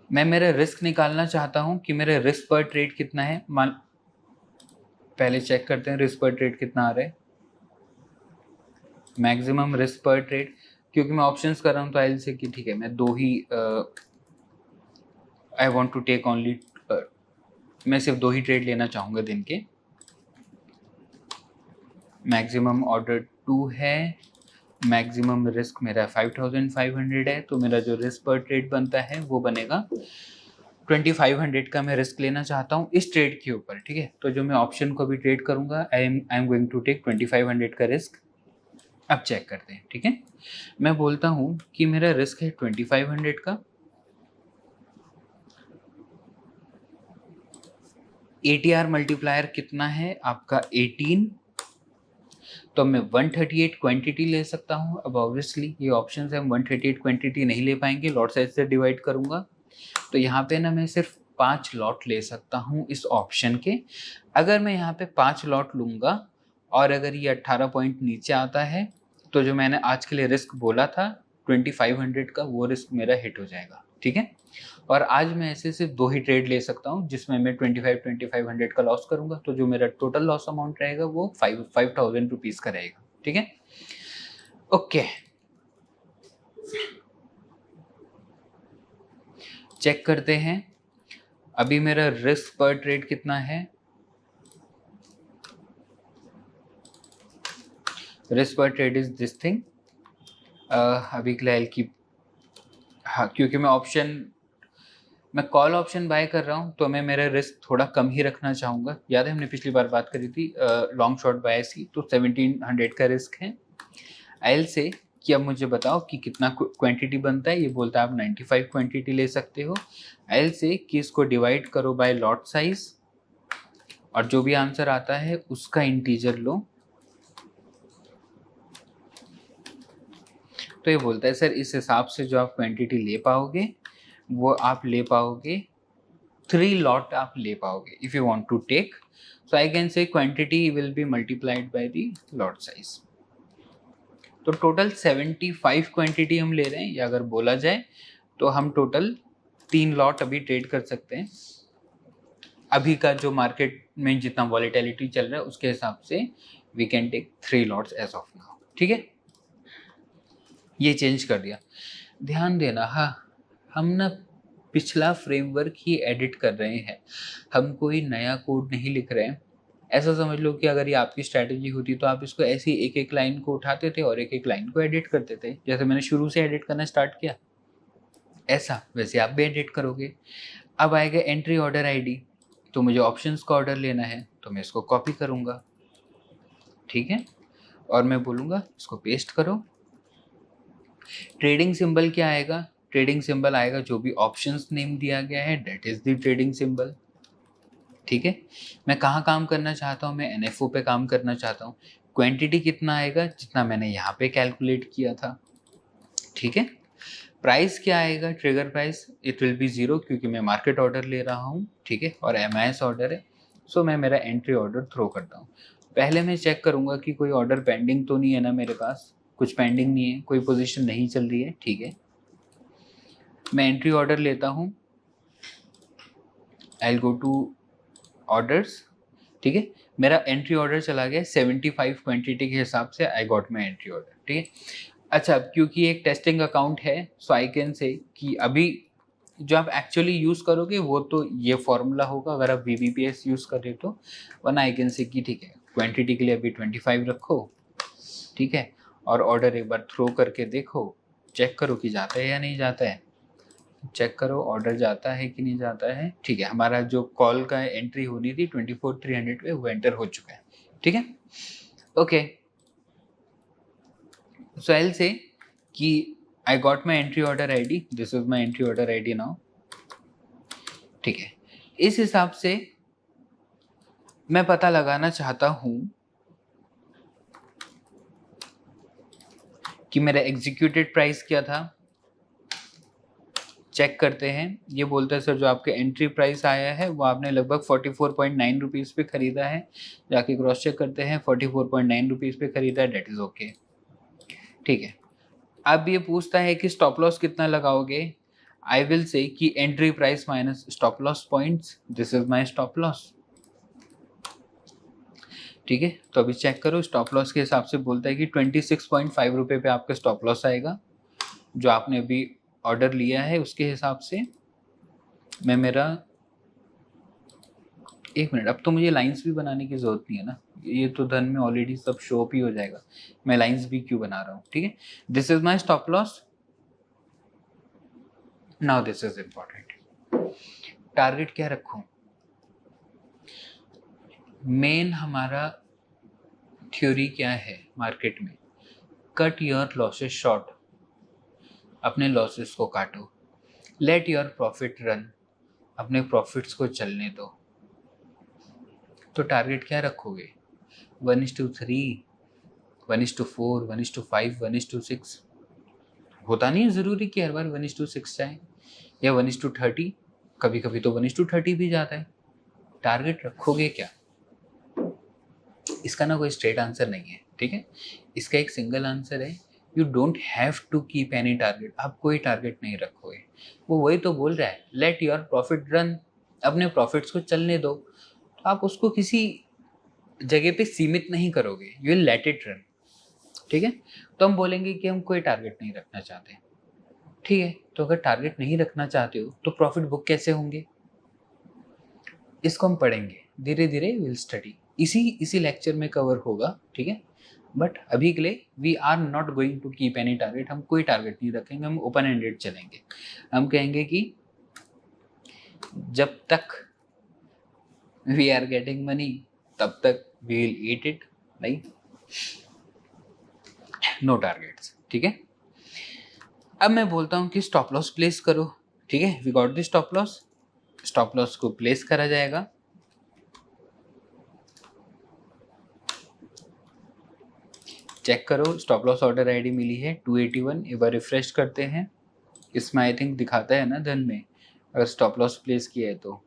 मैं मेरा रिस्क निकालना चाहता हूं कि मेरा रिस्क पर ट्रेड कितना है। मान पहले चेक करते हैं रिस्क पर ट्रेड कितना आ रहा है, मैक्सिमम रिस्क पर ट्रेड। क्योंकि मैं ऑप्शंस कर रहा हूं तो आई से कि ठीक है मैं दो ही I want to take only, मैं सिर्फ दो ही ट्रेड लेना चाहूंगा दिन के। मैक्सिमम ऑर्डर 2 है, मैक्सिमम रिस्क मेरा 5500 है, तो मेरा जो रिस्क पर ट्रेड बनता है वो बनेगा 2500 का। मैं रिस्क लेना चाहता हूँ इस ट्रेड के ऊपर, ठीक है। तो जो मैं ऑप्शन को भी ट्रेड करूंगा I am going to take 2500 का रिस्क। अब चेक करते हैं, ठीक है। मैं बोलता हूँ कि मेरा रिस्क है 2500 का, ATR मल्टीप्लायर कितना है आपका 18, तो मैं 138 क्वांटिटी ले सकता हूँ। अब ऑब्वियसली ये ऑप्शन है, हम 138 क्वांटिटी नहीं ले पाएंगे, लॉट साइज से डिवाइड करूंगा। तो यहाँ पे ना मैं सिर्फ 5 लॉट ले सकता हूँ इस ऑप्शन के। अगर मैं यहाँ पे 5 लॉट लूँगा और अगर ये 18 पॉइंट नीचे आता है तो जो मैंने आज के लिए रिस्क बोला था 2500 का, वो रिस्क मेरा हिट हो जाएगा, ठीक है। और आज मैं ऐसे सिर्फ दो ही ट्रेड ले सकता हूँ जिसमें मैं 2500 का लॉस करूंगा, तो जो मेरा टोटल लॉस अमाउंट रहेगा वो 5000 रुपीज का रहेगा, ठीक है। ओके, चेक करते हैं अभी मेरा रिस्क पर ट्रेड कितना है। रिस्क पर ट्रेड इज दिस थिंग। अभी फिलहाल की, हाँ क्योंकि मैं कॉल ऑप्शन बाय कर रहा हूँ तो मैं मेरा रिस्क थोड़ा कम ही रखना चाहूँगा। याद है हमने पिछली बार बात करी थी लॉन्ग शॉर्ट बायस की, तो 1700 का रिस्क है। आई से कि अब मुझे बताओ कि कितना क्वांटिटी बनता है। ये बोलता है आप 95 क्वांटिटी ले सकते हो। आई से कि इसको डिवाइड करो बाय लॉट साइज और जो भी आंसर आता है उसका इंटीजर लो। तो ये बोलता है सर इस हिसाब से जो आप क्वांटिटी ले पाओगे वो आप ले पाओगे 3 लॉट आप ले पाओगे if you want to take. So I can say quantity will be multiplied by the lot size. तो टोटल 75 क्वांटिटी हम ले रहे हैं, या अगर बोला जाए तो हम टोटल 3 लॉट अभी ट्रेड कर सकते हैं। अभी का जो मार्केट में जितना वॉलेटिलिटी चल रहा है उसके हिसाब से we can take 3 lots as of now, ठीक है। ये चेंज कर दिया। ध्यान देना, हाँ हम ना पिछला फ्रेमवर्क ही एडिट कर रहे हैं, हम कोई नया कोड नहीं लिख रहे हैं। ऐसा समझ लो कि अगर ये आपकी स्ट्रैटेजी होती तो आप इसको ऐसी एक एक लाइन को उठाते थे और एक एक लाइन को एडिट करते थे, जैसे मैंने शुरू से एडिट करना स्टार्ट किया ऐसा वैसे आप भी एडिट करोगे। अब आएगा एंट्री ऑर्डर आईडी, तो मुझे ऑप्शंस का ऑर्डर लेना है तो मैं इसको कॉपी करूँगा, ठीक है, और मैं बोलूँगा इसको पेस्ट करो। ट्रेडिंग सिंबल क्या आएगा, ट्रेडिंग सिंबल आएगा जो भी ऑप्शंस नेम दिया गया है that is the trading symbol, ठीक है। मैं कहाँ काम करना चाहता हूँ, मैं NFO पे काम करना चाहता हूँ। क्वांटिटी कितना आएगा, जितना मैंने यहाँ पे कैलकुलेट किया था, ठीक है। प्राइस क्या आएगा, trigger price it will be 0 क्योंकि मैं मार्केट ऑर्डर ले रहा हूँ, ठीक है, और MIS ऑर्डर है। सो मैं मेरा एंट्री ऑर्डर थ्रो करता हूँ। पहले मैं चेक करूँगा कि कोई ऑर्डर पेंडिंग तो नहीं है ना, मेरे पास कुछ पेंडिंग नहीं है, कोई पोजीशन नहीं चल रही है, ठीक है। मैं एंट्री ऑर्डर लेता हूँ, I will go to orders, ठीक है। मेरा एंट्री ऑर्डर चला गया 75 क्वांटिटी के हिसाब से, I got my entry order, ठीक है। अच्छा, क्योंकि एक टेस्टिंग अकाउंट है सो आई कैन से कि अभी जो आप एक्चुअली यूज़ करोगे वो तो ये फॉर्मूला होगा अगर आप VBPS यूज़ कर रहे हो तो, वरना आई कैन से कि ठीक है क्वांटिटी के लिए अभी 25 रखो, ठीक है, और ऑर्डर एक बार थ्रो करके देखो, चेक करो कि जाता है या नहीं जाता है, चेक करो ऑर्डर जाता है कि नहीं जाता है, ठीक है। हमारा जो कॉल का एंट्री होनी थी 24,300 पे वो एंटर हो चुका है, ठीक है। Okay, so I will say कि I got my entry order I D, this is my entry order I D now. ठीक है, इस हिसाब से मैं पता लगाना चाहता हूं कि मेरा एग्जीक्यूटेड प्राइस क्या था। चेक करते हैं, ये बोलता है सर जो आपके एंट्री प्राइस आया है वो आपने लगभग 44.9 रुपीज़ पे ख़रीदा है। जाके क्रॉस चेक करते हैं, 44.9 रुपीज़ पे ख़रीदा है, डेट इज़ ओके। ठीक है, अब ये पूछता है कि स्टॉप लॉस कितना लगाओगे। आई विल से कि entry price minus stop loss points, this is my stop loss. ठीक है, तो अभी चेक करो, स्टॉप लॉस के हिसाब से बोलता है कि 26.5 रुपये पे आपका स्टॉप लॉस आएगा। जो आपने अभी ऑर्डर लिया है उसके हिसाब से मैं मेरा, एक मिनट, अब तो मुझे लाइंस भी बनाने की ज़रूरत नहीं है ना, ये तो धन में ऑलरेडी सब शो अप ही हो जाएगा, मैं लाइंस भी क्यों बना रहा हूँ। ठीक है, this is my stop loss. Now this is important, target क्या रखूँ। मेन हमारा थ्योरी क्या है मार्केट में, कट योर लॉसेस शॉर्ट, अपने लॉसेस को काटो। लेट योर प्रॉफिट रन, अपने प्रॉफिट्स को चलने दो। तो टारगेट क्या रखोगे, 1:3, 1:4, 1:5, 1:6। होता नहीं है ज़रूरी कि हर बार 1:6 जाए या 1:30, कभी कभी तो 1:30 भी जाता है। टारगेट रखोगे क्या, इसका ना कोई स्ट्रेट आंसर नहीं है। ठीक है, इसका एक सिंगल आंसर है, you don't have to keep any target. आप कोई टारगेट नहीं रखोगे, वो वही तो बोल रहा है, लेट योर प्रॉफिट रन, अपने प्रॉफिट्स को चलने दो। तो आप उसको किसी जगह पे सीमित नहीं करोगे, you will let it run. ठीक है, तो हम बोलेंगे कि हम कोई टारगेट नहीं रखना चाहते। ठीक है, तो अगर टारगेट नहीं रखना चाहते हो तो प्रॉफिट बुक कैसे होंगे, इसको हम पढ़ेंगे धीरे धीरे, विल स्टडी, इसी लेक्चर में कवर होगा। ठीक है, बट अभी के लिए we are not going to keep any target, हम कोई टारगेट नहीं रखेंगे, हम ओपन एंडेड चलेंगे। हम कहेंगे कि जब तक वी आर गेटिंग मनी तब तक वी विल ईट इट, नहीं, नो टारगेट्स। ठीक है, अब मैं बोलता हूँ कि स्टॉप लॉस प्लेस करो। ठीक है, we got the stop loss, stop loss को प्लेस करा जाएगा। चेक करो, स्टॉप लॉस ऑर्डर आईडी मिली है 281। एक बार रिफ्रेश करते हैं, इसमें आई थिंक दिखाता है ना धन में, अगर स्टॉप लॉस प्लेस किया है तो।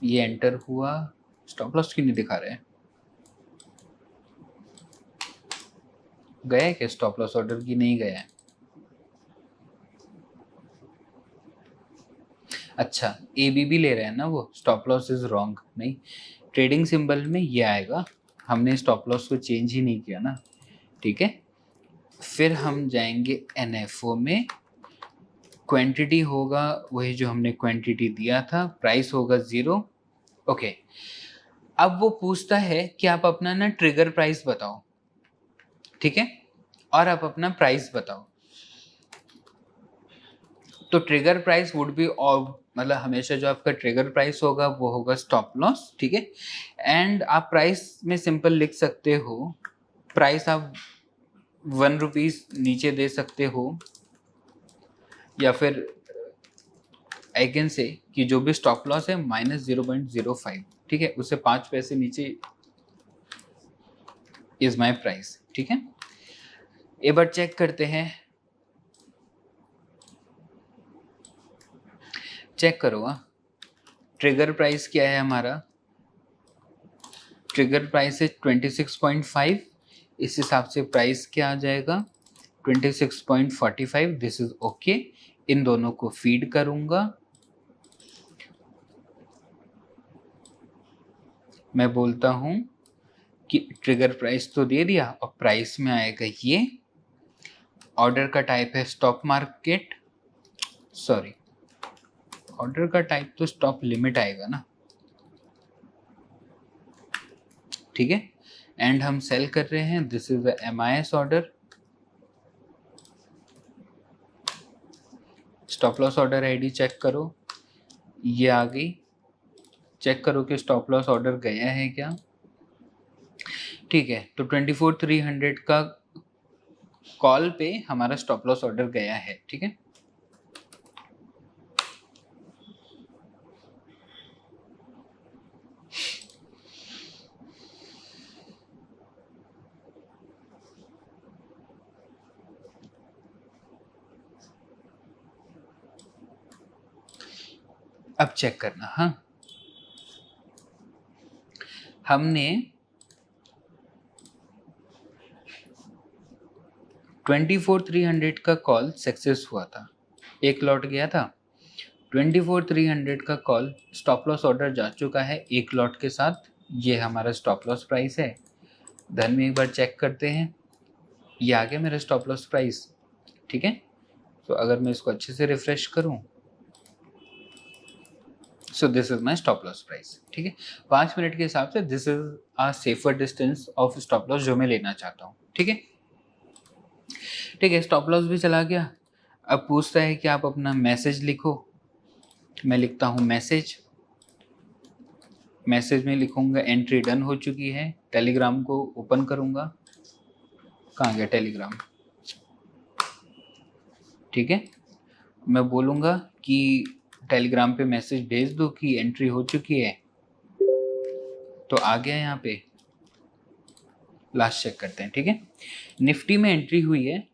ये एंटर हुआ, स्टॉप लॉस क्यों नहीं दिखा रहे हैं, गया है क्या स्टॉप लॉस ऑर्डर की, नहीं गया है। अच्छा, ABB ले रहे हैं ना वो, स्टॉप लॉस इज रॉन्ग, नहीं, ट्रेडिंग सिंबल में ये आएगा, हमने स्टॉप लॉस को चेंज ही नहीं किया ना। ठीक है, फिर हम जाएंगे NFO में, क्वांटिटी होगा वही जो हमने क्वांटिटी दिया था, प्राइस होगा 0। ओके, अब वो पूछता है कि आप अपना ना ट्रिगर प्राइस बताओ। ठीक है, और आप अपना प्राइस बताओ। तो ट्रिगर प्राइस वुड बी, और मतलब हमेशा जो आपका ट्रिगर प्राइस होगा वो होगा स्टॉप लॉस। ठीक है, एंड आप प्राइस में सिंपल लिख सकते हो, प्राइस आप 1 रुपीज़ नीचे दे सकते हो, या फिर आई कैन से कि जो भी स्टॉप लॉस है -0.05, ठीक है, उससे 5 पैसे नीचे इज माई प्राइस। ठीक है, एक बार चेक करते हैं, चेक करो। ट्रिगर प्राइस क्या है हमारा, ट्रिगर प्राइस है 26.5, इस हिसाब से प्राइस क्या आ जाएगा 26.45, दिस इज ओके। इन दोनों को फीड करूंगा, मैं बोलता हूं कि ट्रिगर प्राइस तो दे दिया, और प्राइस में आएगा ये, ऑर्डर का टाइप है स्टॉप मार्केट, सॉरी ऑर्डर का टाइप तो स्टॉप लिमिट आएगा ना। ठीक है, एंड हम सेल कर रहे हैं, this is the MIS order. Stop loss order ID check करो, ये आ गई, चेक करो कि स्टॉप लॉस ऑर्डर गया है क्या। ठीक है, तो 24,300 का कॉल पे हमारा स्टॉप लॉस ऑर्डर गया है। ठीक है, अब चेक करना। हाँ, हमने 24,300 का कॉल सक्सेस हुआ था, एक लॉट गया था। 24,300 का कॉल स्टॉप लॉस ऑर्डर जा चुका है एक लॉट के साथ। ये हमारा स्टॉप लॉस प्राइस है। धन में एक बार चेक करते हैं, ये आ गया मेरा स्टॉप लॉस प्राइस। ठीक है, तो अगर मैं इसको अच्छे से रिफ्रेश करूं, so this is my stop loss price. ठीक है, 5 मिनट के हिसाब से this is a safer distance of stop loss जो मैं लेना चाहता हूँ। ठीक है, ठीक है, स्टॉप लॉस भी चला गया। अब पूछता है कि आप अपना मैसेज लिखो। मैं लिखता हूँ मैसेज। मैसेज में लिखूंगा एंट्री डन हो चुकी है। टेलीग्राम को ओपन करूंगा। कहाँ गया टेलीग्राम? ठीक है, मैं बोलूंगा कि टेलीग्राम पे मैसेज भेज दो कि एंट्री हो चुकी है, तो आ गया यहाँ पे। लास्ट चेक करते हैं। ठीक है, निफ्टी में एंट्री हुई है।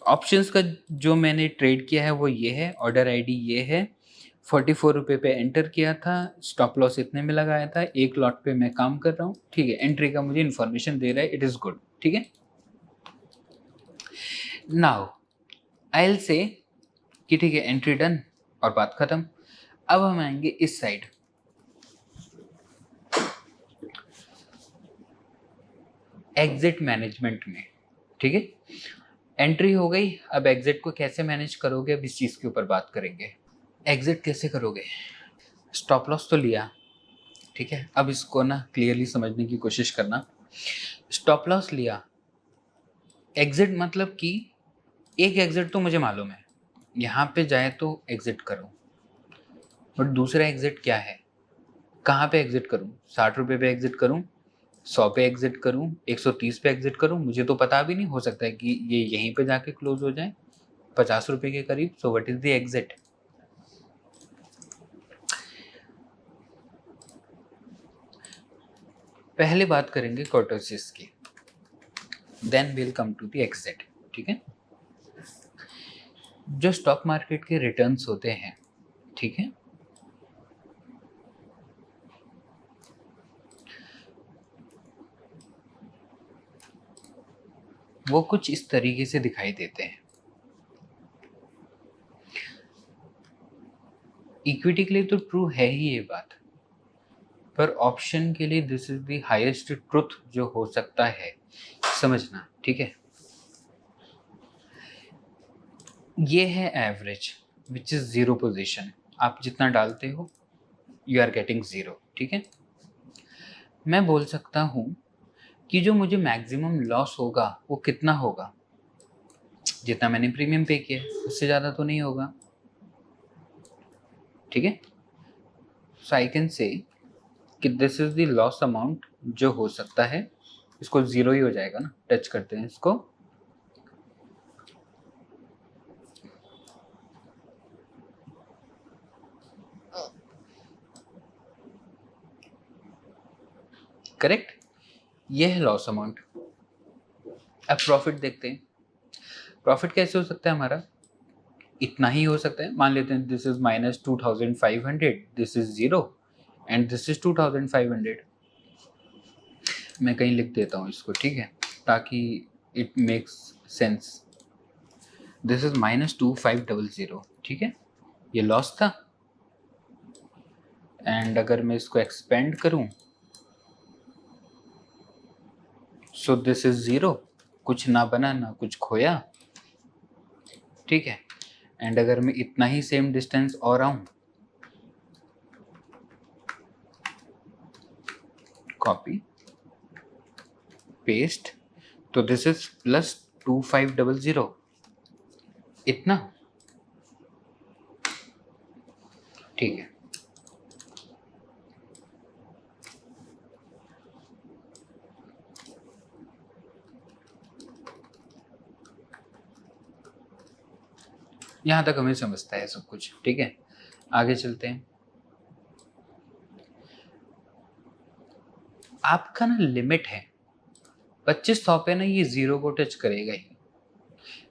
ऑप्शंस का जो मैंने ट्रेड किया है वो ये है, ऑर्डर आईडी ये है। 44 रुपये पे एंटर किया था, स्टॉप लॉस इतने में लगाया था, एक लॉट पे मैं काम कर रहा हूँ। ठीक है, एंट्री का मुझे इन्फॉर्मेशन दे रहा है, इट इज़ गुड। ठीक है, नाउ आई विल से कि ठीक है एंट्री डन और बात खत्म। अब हम आएंगे इस साइड। एग्जिट मैनेजमेंट में। ठीक है, एंट्री हो गई, अब एग्जिट को कैसे मैनेज करोगे, अब इस चीज़ के ऊपर बात करेंगे। एग्जिट कैसे करोगे? स्टॉप लॉस तो लिया, ठीक है, अब इसको ना क्लियरली समझने की कोशिश करना। स्टॉप लॉस लिया, एग्जिट मतलब कि एक एग्जिट तो मुझे मालूम है, यहाँ पे जाए तो एग्जिट करो, बट दूसरा एग्जिट क्या है, कहाँ पे एग्जिट करूँ? 60 रुपये पे एग्जिट करूँ, 100 पे एग्जिट करूँ, 130 पे एग्जिट करूँ? मुझे तो पता भी नहीं, हो सकता है कि ये यहीं पे जाके क्लोज हो जाए 50 रुपये के करीब। So what is the exit? पहले बात करेंगे कर्टोसिस की, then will come to the exit. ठीक है, जो स्टॉक मार्केट के रिटर्न्स होते हैं, ठीक है, वो कुछ इस तरीके से दिखाई देते हैं। इक्विटी के लिए तो ट्रू है ही ये बात, पर ऑप्शन के लिए this is the highest truth जो हो सकता है, समझना। ठीक है, ये है average which is zero position. आप जितना डालते हो यू आर गेटिंग जीरो। ठीक है, मैं बोल सकता हूँ कि जो मुझे मैक्सिमम लॉस होगा वो कितना होगा, जितना मैंने प्रीमियम पे किया उससे ज़्यादा तो नहीं होगा। ठीक है, सो आई कैन से कि this is the loss amount जो हो सकता है। इसको ज़ीरो ही हो जाएगा ना, टच करते हैं इसको। करेक्ट, ये है लॉस अमाउंट। अब प्रॉफिट देखते हैं। प्रॉफिट कैसे हो सकता है हमारा? इतना ही हो सकता है। मान लेते हैं this is -2500, this is zero and this is 2500। मैं कहीं लिख देता हूँ इसको, ठीक है, ताकि it makes sense. This is -2500। ठीक है, ये लॉस था, एंड अगर मैं इसको एक्सपेंड करूं, सो दिस इज जीरो, कुछ ना बना ना कुछ खोया। ठीक है, एंड अगर मैं इतना ही सेम डिस्टेंस और आऊं, कॉपी पेस्ट, तो दिस इज +2500, इतना। ठीक है, यहाँ तक हमें समझता है सब कुछ, ठीक है। आगे चलते हैं। आपका ना लिमिट है 2500 पे ना, ये जीरो को टच करेगा ही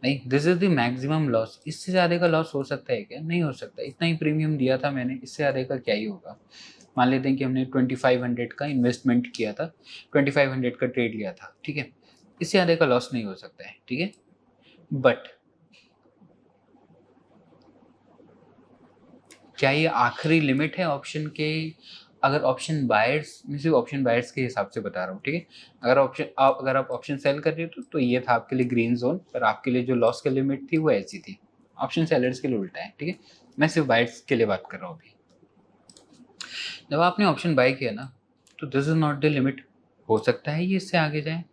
नहीं। This is the maximum loss. इससे ज़्यादा का लॉस हो सकता है क्या? नहीं हो सकता। इतना ही प्रीमियम दिया था मैंने, इससे ज़्यादा का क्या ही होगा। मान लेते हैं कि हमने 2500 का इन्वेस्टमेंट किया था, 2500 का ट्रेड लिया था, ठीक है। इससे ज़्यादा का लॉस नहीं हो सकता है, ठीक है। बट क्या ये आखिरी लिमिट है ऑप्शन के? अगर ऑप्शन बायर्स, मैं सिर्फ ऑप्शन बायर्स के हिसाब से बता रहा हूँ, ठीक है। अगर आप ऑप्शन सेल कर रहे हो तो ये था आपके लिए ग्रीन जोन, पर आपके लिए जो लॉस की लिमिट थी वो ऐसी थी। ऑप्शन सेलर्स के लिए उल्टा है, ठीक है। मैं सिर्फ बायर्स के लिए बात कर रहा हूँ अभी। जब आपने ऑप्शन बाय किया ना, तो this is not the limit. हो सकता है ये इससे आगे जाए,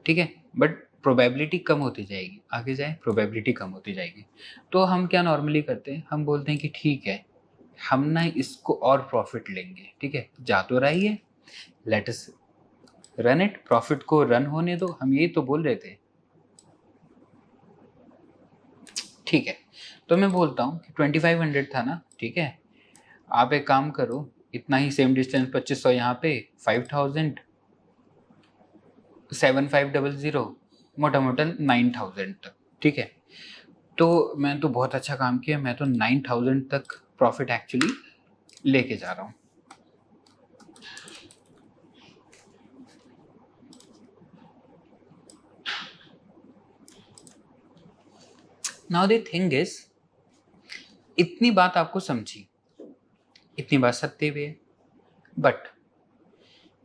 ठीक है, बट प्रोबेबिलिटी कम होती जाएगी, आगे जाए प्रोबेबिलिटी कम होती जाएगी। तो हम क्या नॉर्मली करते हैं, हम बोलते हैं कि ठीक है, हम ना इसको और प्रॉफिट लेंगे, ठीक है, जा तो रही है, let us run it, profit को रन होने दो, हम यही तो बोल रहे थे, ठीक है। तो मैं बोलता हूँ कि 2500 था ना, ठीक है, आप एक काम करो, इतना ही सेम डिस्टेंस 2500 यहाँ पे, 5000, 7500, मोटा मोटा 9000 तक, ठीक है। तो मैं तो बहुत अच्छा काम किया, मैं तो 9000 तक प्रॉफिट एक्चुअली लेके जा रहा हूँ। नाउ द थिंग इज, इतनी बात आपको समझी, इतनी बात सत्य भी है, बट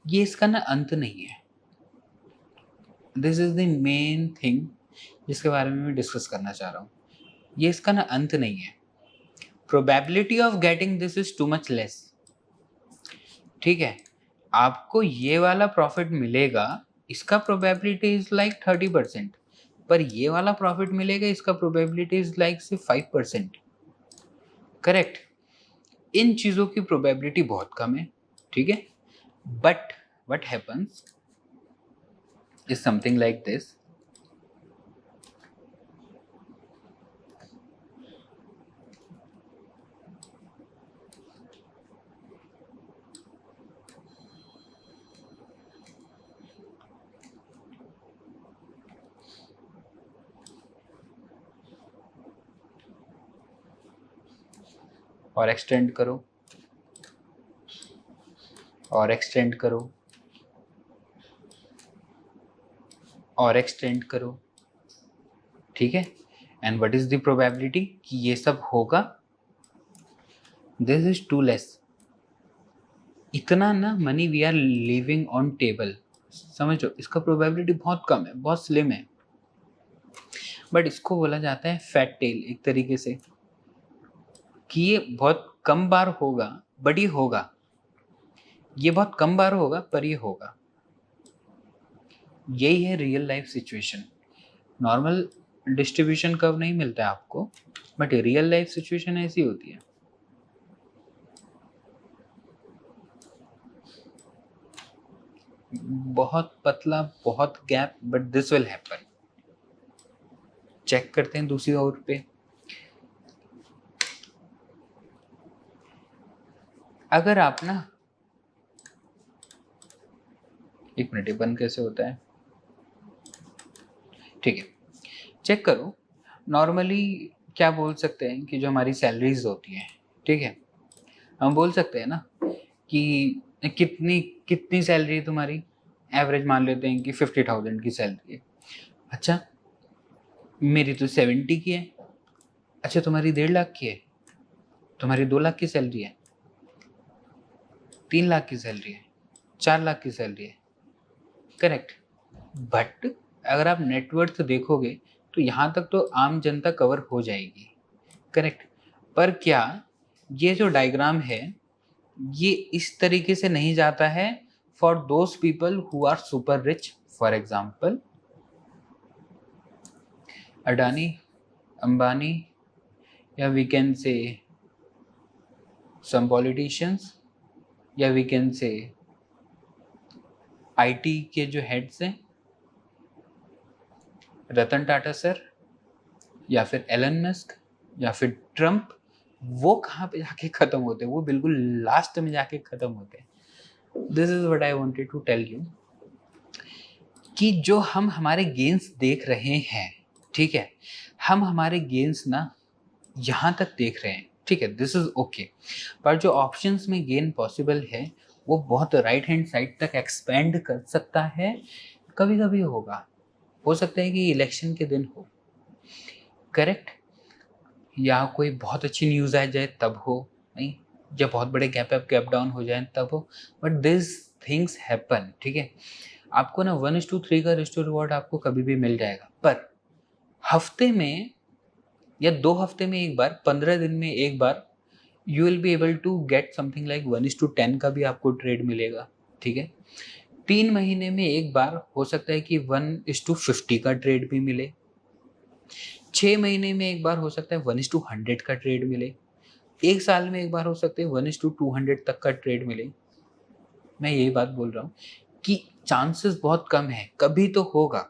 ये इसका ना अंत नहीं है। This is the main thing जिसके बारे में मैं डिस्कस करना चाह रहा हूँ। ये इसका ना अंत नहीं है। Probability of getting this is too much less, ठीक है। आपको ये वाला प्रॉफिट मिलेगा, इसका प्रोबेबिलिटी इज लाइक 30%, पर ये वाला प्रॉफिट मिलेगा, इसका प्रोबेबिलिटी इज लाइक से 5%, करेक्ट। इन चीज़ों की प्रोबेबिलिटी बहुत कम है, ठीक है। But what happens is something like this. और एक्सटेंड करो, और एक्सटेंड करो, और एक्सटेंड करो, ठीक है। And what is the probability कि ये सब होगा? This is too less. इतना ना money we are living on table, समझो, इसका प्रोबेबिलिटी बहुत कम है, बहुत स्लिम है। बट इसको बोला जाता है फैट टेल, एक तरीके से, कि ये बहुत कम बार होगा, बट ये होगा। ये बहुत कम बार होगा, पर ये होगा। यही है real life situation. Normal distribution curve नहीं मिलता है आपको, बट रियल लाइफ सिचुएशन ऐसी होती है। बहुत पतला, बहुत gap, but this will happen. Check करते हैं दूसरी ओर पे। अगर आप ना, एक मिनट, ये बंद कैसे होता है, ठीक है। चेक करो, नॉर्मली क्या बोल सकते हैं कि जो हमारी सैलरीज होती हैं, ठीक है, हम बोल सकते हैं ना कि कितनी कितनी सैलरी है तुम्हारी। एवरेज मान लेते हैं कि 50,000 की सैलरी है। अच्छा, मेरी तो 70 की है। अच्छा, तुम्हारी 1.5 लाख की है, तुम्हारी 2 लाख की सैलरी है, 3 लाख की सैलरी है, 4 लाख की सैलरी है, करेक्ट। बट अगर आप नेटवर्थ देखोगे तो यहाँ तक तो आम जनता कवर हो जाएगी, करेक्ट। पर क्या ये जो डायग्राम है, ये इस तरीके से नहीं जाता है for those people who are super rich. For example Adani, Ambani, या we can say some politicians, या वी कैन से आईटी के जो हेड्स हैं, रतन टाटा सर, या फिर एलन मस्क या फिर ट्रम्प, वो कहाँ पे जाके खत्म होते हैं, वो बिल्कुल लास्ट में जाके खत्म होते हैं। This is what I wanted to tell you कि जो हम हमारे गेन्स देख रहे हैं, ठीक है, हम हमारे गेन्स ना यहाँ तक देख रहे हैं, ठीक है, दिस इज ओके, पर जो ऑप्शंस में गेन पॉसिबल है वो बहुत राइट हैंड साइड तक एक्सपेंड कर सकता है। कभी कभी होगा, हो सकता है कि इलेक्शन के दिन हो, करेक्ट, या कोई बहुत अच्छी न्यूज़ आ जाए तब हो, नहीं, जब बहुत बड़े गैप अप गैप डाउन हो जाए तब हो, बट दिस थिंग्स हैपन, ठीक है। आपको ना 1:3 का रिस्टोर रिवॉर्ड आपको कभी भी मिल जाएगा, पर हफ्ते में या 2 हफ्ते में एक बार, 15 दिन में एक बार you will be able to get something like 1:10 का भी आपको ट्रेड मिलेगा, ठीक है। 3 महीने में एक बार हो सकता है कि 1:50 का ट्रेड भी मिले, 6 महीने में एक बार हो सकता है 1:100 का ट्रेड मिले, 1 साल में एक बार हो सकते हैं 1:200 तक का ट्रेड मिले। मैं यही बात बोल रहा हूँ कि चांसेस बहुत कम है, कभी तो होगा।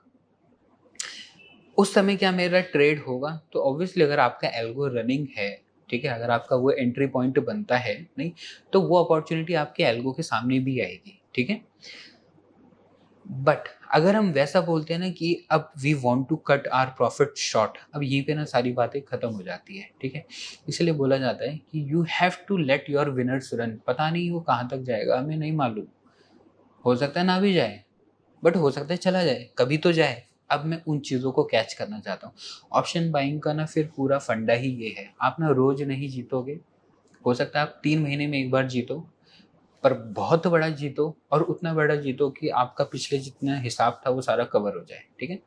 उस समय क्या मेरा ट्रेड होगा? तो ऑब्वियसली अगर आपका एल्गो रनिंग है, ठीक है, अगर आपका वो एंट्री पॉइंट बनता है, नहीं, तो वो अपॉर्चुनिटी आपके एल्गो के सामने भी आएगी, ठीक है। बट अगर हम वैसा बोलते हैं ना कि अब we want to cut our profit short, अब यहीं पे ना सारी बातें खत्म हो जाती है, ठीक है। इसलिए बोला जाता है कि you have to let your winners run. पता नहीं वो कहाँ तक जाएगा, हमें नहीं मालूम, हो सकता है ना भी जाए, बट हो सकता है चला जाए, कभी तो जाए। अब मैं उन चीज़ों को कैच करना चाहता हूँ। ऑप्शन बाइंग का ना फिर पूरा फंडा ही ये है, आप ना रोज नहीं जीतोगे, हो सकता है आप 3 महीने में एक बार जीतो, पर बहुत बड़ा जीतो, और उतना बड़ा जीतो कि आपका पिछले जितना हिसाब था वो सारा कवर हो जाए, ठीक है।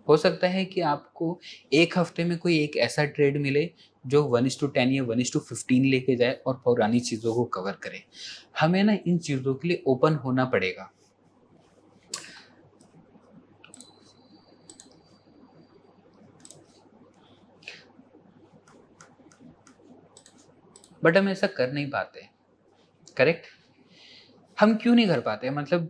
हो सकता है कि आपको एक हफ्ते में कोई एक ऐसा ट्रेड मिले जो 1:10 या 1:15 लेके जाए और पुरानी चीज़ों को कवर करे। हमें ना इन चीज़ों के लिए ओपन होना पड़ेगा। बट हम ऐसा कर नहीं पाते, करेक्ट। हम क्यों नहीं कर पाते, मतलब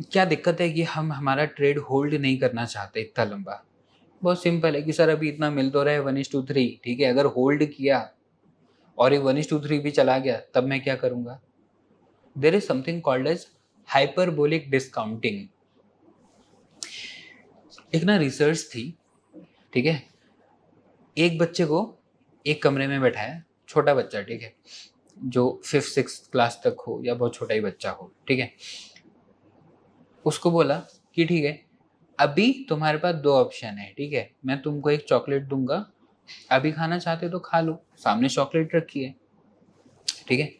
क्या दिक्कत है कि हम हमारा ट्रेड होल्ड नहीं करना चाहते इतना लंबा? बहुत सिंपल है कि सर अभी इतना मिल तो रहा है 1:3, ठीक है, अगर होल्ड किया और ये 1:3 भी चला गया तब मैं क्या करूंगा? There is something called as hyperbolic discounting. एक ना रिसर्च थी, ठीक है, एक बच्चे को एक कमरे में बैठाया, छोटा बच्चा, ठीक है, जो 5th-6th क्लास तक हो या बहुत छोटा ही बच्चा हो, ठीक है, उसको बोला कि ठीक है, अभी तुम्हारे पास 2 ऑप्शन है, ठीक है, मैं तुमको एक चॉकलेट दूंगा, अभी खाना चाहते तो खा लो, सामने चॉकलेट रखी है, ठीक है,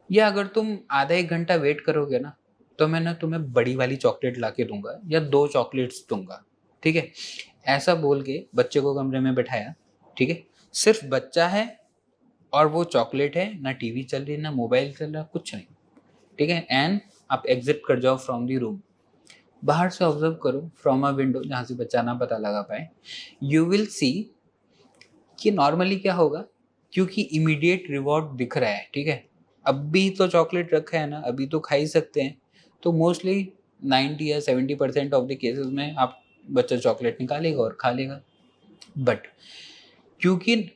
या अगर तुम आधा 1 घंटा वेट करोगे ना तो मैं ना तुम्हें बड़ी वाली चॉकलेट ला के दूंगा या 2 चॉकलेट्स दूंगा, ठीक है। ऐसा बोल के बच्चे को कमरे में बैठाया, ठीक है, सिर्फ बच्चा है और वो चॉकलेट है, ना टीवी चल रही, ना मोबाइल चल रहा, कुछ नहीं, ठीक है। एंड आप एग्जिट कर जाओ फ्रॉम दी रूम, बाहर से ऑब्जर्व करो फ्रॉम अ विंडो जहाँ से बच्चा ना पता लगा पाए, यू विल सी कि नॉर्मली क्या होगा, क्योंकि इमीडिएट रिवॉर्ड दिख रहा है, ठीक है, अभी तो चॉकलेट रखा है ना, अभी तो खा ही सकते हैं, तो मोस्टली 90 या 70% ऑफ द केसेस में आप बच्चा चॉकलेट निकालेगा और खा लेगा। बट क्योंकि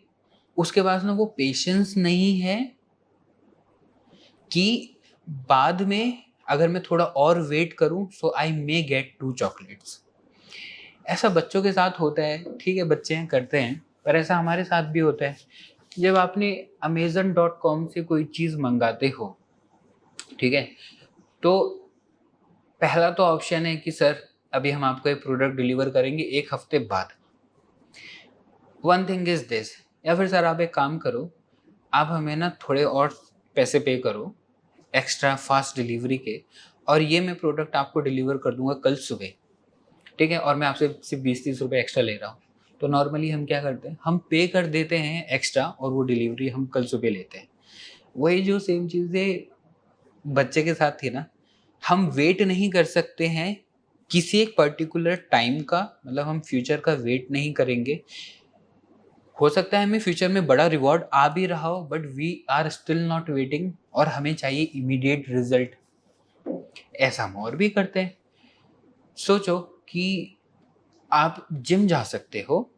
उसके पास ना वो पेशेंस नहीं है कि बाद में अगर मैं थोड़ा और वेट करूं सो आई मे गेट 2 चॉकलेट्स। ऐसा बच्चों के साथ होता है, ठीक है, बच्चे हैं करते हैं, पर ऐसा हमारे साथ भी होता है। जब आपने Amazon.com से कोई चीज़ मंगाते हो, ठीक है, तो पहला तो ऑप्शन है कि सर अभी हम आपको एक प्रोडक्ट डिलीवर करेंगे 1 हफ्ते बाद, वन थिंग इज दिस, या फिर सर आप एक काम करो, आप हमें ना थोड़े और पैसे पे करो एक्स्ट्रा फास्ट डिलीवरी के, और ये मैं प्रोडक्ट आपको डिलीवर कर दूंगा कल सुबह, ठीक है, और मैं आपसे सिर्फ 20-30 रुपये एक्स्ट्रा ले रहा हूँ। तो नॉर्मली हम क्या करते हैं, हम पे कर देते हैं एक्स्ट्रा और वो डिलीवरी हम कल सुबह लेते हैं। वही जो सेम चीज़ें बच्चे के साथ थी ना, हम वेट नहीं कर सकते हैं किसी एक पर्टिकुलर टाइम का, मतलब हम फ्यूचर का वेट नहीं करेंगे। हो सकता है हमें फ्यूचर में बड़ा रिवॉर्ड आ भी रहा हो, but we are still not waiting, और हमें चाहिए इमीडिएट रिजल्ट। ऐसा हम और भी करते हैं। सोचो कि आप जिम जा सकते हो,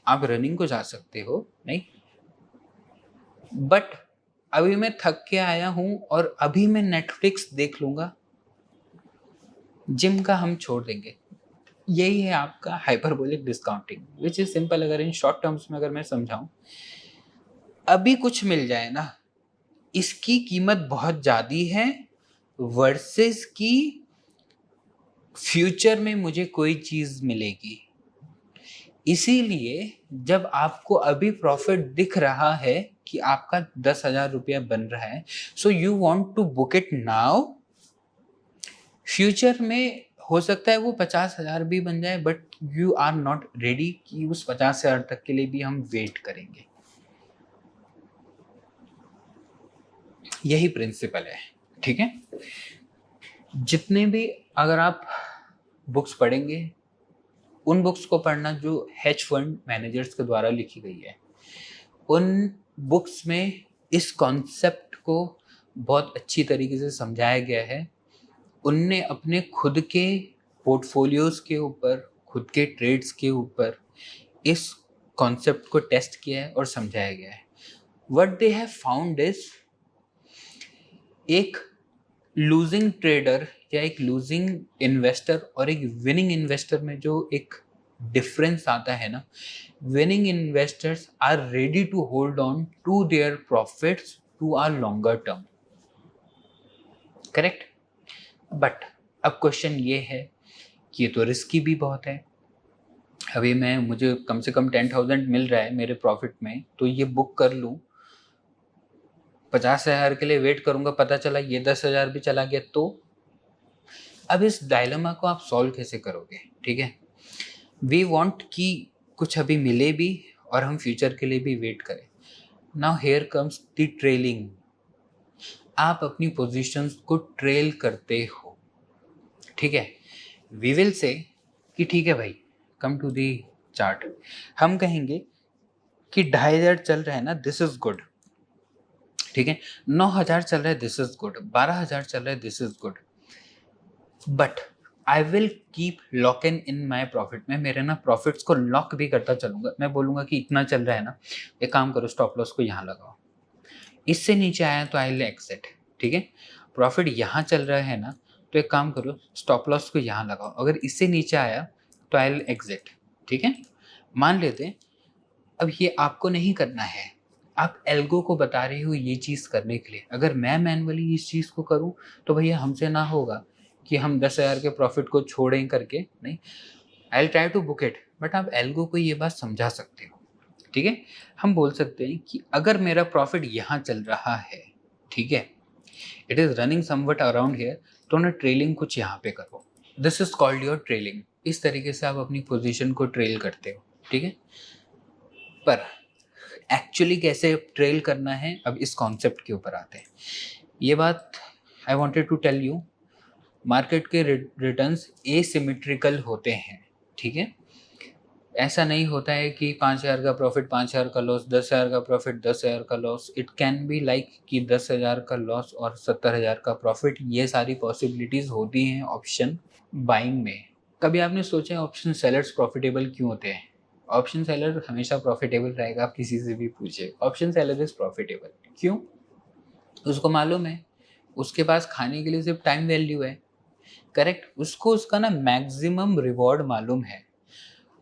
आप रनिंग को जा सकते हो, नहीं, बट अभी मैं थक के आया हूं और अभी मैं नेटफ्लिक्स देख लूंगा, जिम का हम छोड़ देंगे। यही है आपका hyperbolic discounting, which is simple. अगर इन शॉर्ट टर्म्स में अगर मैं समझाऊं, अभी कुछ मिल जाए ना, इसकी कीमत बहुत ज्यादा है वर्सेस की फ्यूचर में मुझे कोई चीज मिलेगी। इसीलिए जब आपको अभी प्रॉफिट दिख रहा है कि आपका 10,000 रुपया बन रहा है, so you want to book it now. Future में हो सकता है वो 50,000 भी बन जाए, but you are not ready कि उस 50,000 तक के लिए भी हम वेट करेंगे। यही प्रिंसिपल है, ठीक है। जितने भी अगर आप बुक्स पढ़ेंगे, उन बुक्स को पढ़ना जो हेज फंड मैनेजर्स के द्वारा लिखी गई है, उन बुक्स में इस कॉन्सेप्ट को बहुत अच्छी तरीके से समझाया गया है। उनने अपने खुद के पोर्टफोलियोज के ऊपर, खुद के ट्रेड्स के ऊपर इस कॉन्सेप्ट को टेस्ट किया है और समझाया गया है। What they have found is, एक लूजिंग ट्रेडर या एक लूजिंग इन्वेस्टर और एक विनिंग इन्वेस्टर में जो एक डिफरेंस आता है ना, winning investors are ready to hold on to their profits to our longer term, correct. But अब क्वेश्चन ये है कि ये तो रिस्की भी बहुत है। अभी मुझे कम से कम 10,000 मिल रहा है मेरे प्रॉफिट में, तो ये बुक कर लूँ, 50,000 के लिए वेट करूंगा, पता चला ये 10,000 भी चला गया, तो अब इस डायलेमा को आप सॉल्व कैसे करोगे, ठीक है। वी वांट कि कुछ अभी मिले भी और हम फ्यूचर के लिए भी वेट करें। Now here comes the trailing. आप अपनी पोजीशंस को ट्रेल करते हो, ठीक है। वी विल से कि ठीक है भाई, कम टू दी चार्ट। हम कहेंगे कि 2,500 चल रहा है ना, दिस इज गुड, ठीक है। 9,000 चल रहा है, दिस इज गुड। 12,000 चल रहा है, this is good. But I will keep lock in my profit. मैं मेरे ना प्रॉफिट्स को लॉक भी करता चलूंगा। मैं बोलूंगा कि इतना चल रहा है ना, एक काम करो, स्टॉप लॉस को यहाँ लगाओ, इससे नीचे आया तो आई विल एक्सिट, ठीक है। प्रॉफिट यहाँ चल रहा है ना, तो एक काम करो, स्टॉप लॉस को यहाँ लगाओ, अगर इससे नीचे आया तो आई विल एग्जिट, ठीक है। मान लेते हैं अब ये आपको नहीं करना है, आप एल्गो को बता रहे हो ये चीज़ करने के लिए। अगर मैं मैनुअली इस चीज़ को करूँ तो भैया हमसे ना होगा कि हम 10,000 के प्रॉफिट को छोड़ें करके, नहीं, I will try to book it. But आप एल्गो को ये बात समझा सकते हो, ठीक है। हम बोल सकते हैं कि अगर मेरा प्रॉफिट यहाँ चल रहा है, ठीक है, it is running somewhat around here, तो ना ट्रेलिंग कुछ यहाँ पे करो, this is called your trailing. इस तरीके से आप अपनी पोजीशन को ट्रेल करते हो, ठीक है। पर एक्चुअली कैसे ट्रेल करना है, अब इस कॉन्सेप्ट के ऊपर आते हैं। ये बात I wanted to tell you, market के रिटर्न्स एसिमेट्रिकल होते हैं, ठीक है। ऐसा नहीं होता है कि 5,000 का प्रॉफिट 5,000 का लॉस, 10,000 का प्रॉफिट 10,000 का loss. It can be like कि 10,000 का लॉस और 70,000 का प्रॉफिट। ये सारी पॉसिबिलिटीज़ होती हैं ऑप्शन बाइंग में। कभी आपने सोचा है ऑप्शन सेलर्स प्रॉफिटेबल क्यों होते हैं? ऑप्शन सेलर हमेशा प्रॉफिटेबल रहेगा, आप किसी से भी पूछे, ऑप्शन सेलर इज प्रॉफिटेबल। क्यों? उसको मालूम है उसके पास खाने के लिए सिर्फ टाइम वैल्यू है, करेक्ट। उसको उसका ना मैक्सिमम रिवॉर्ड मालूम है,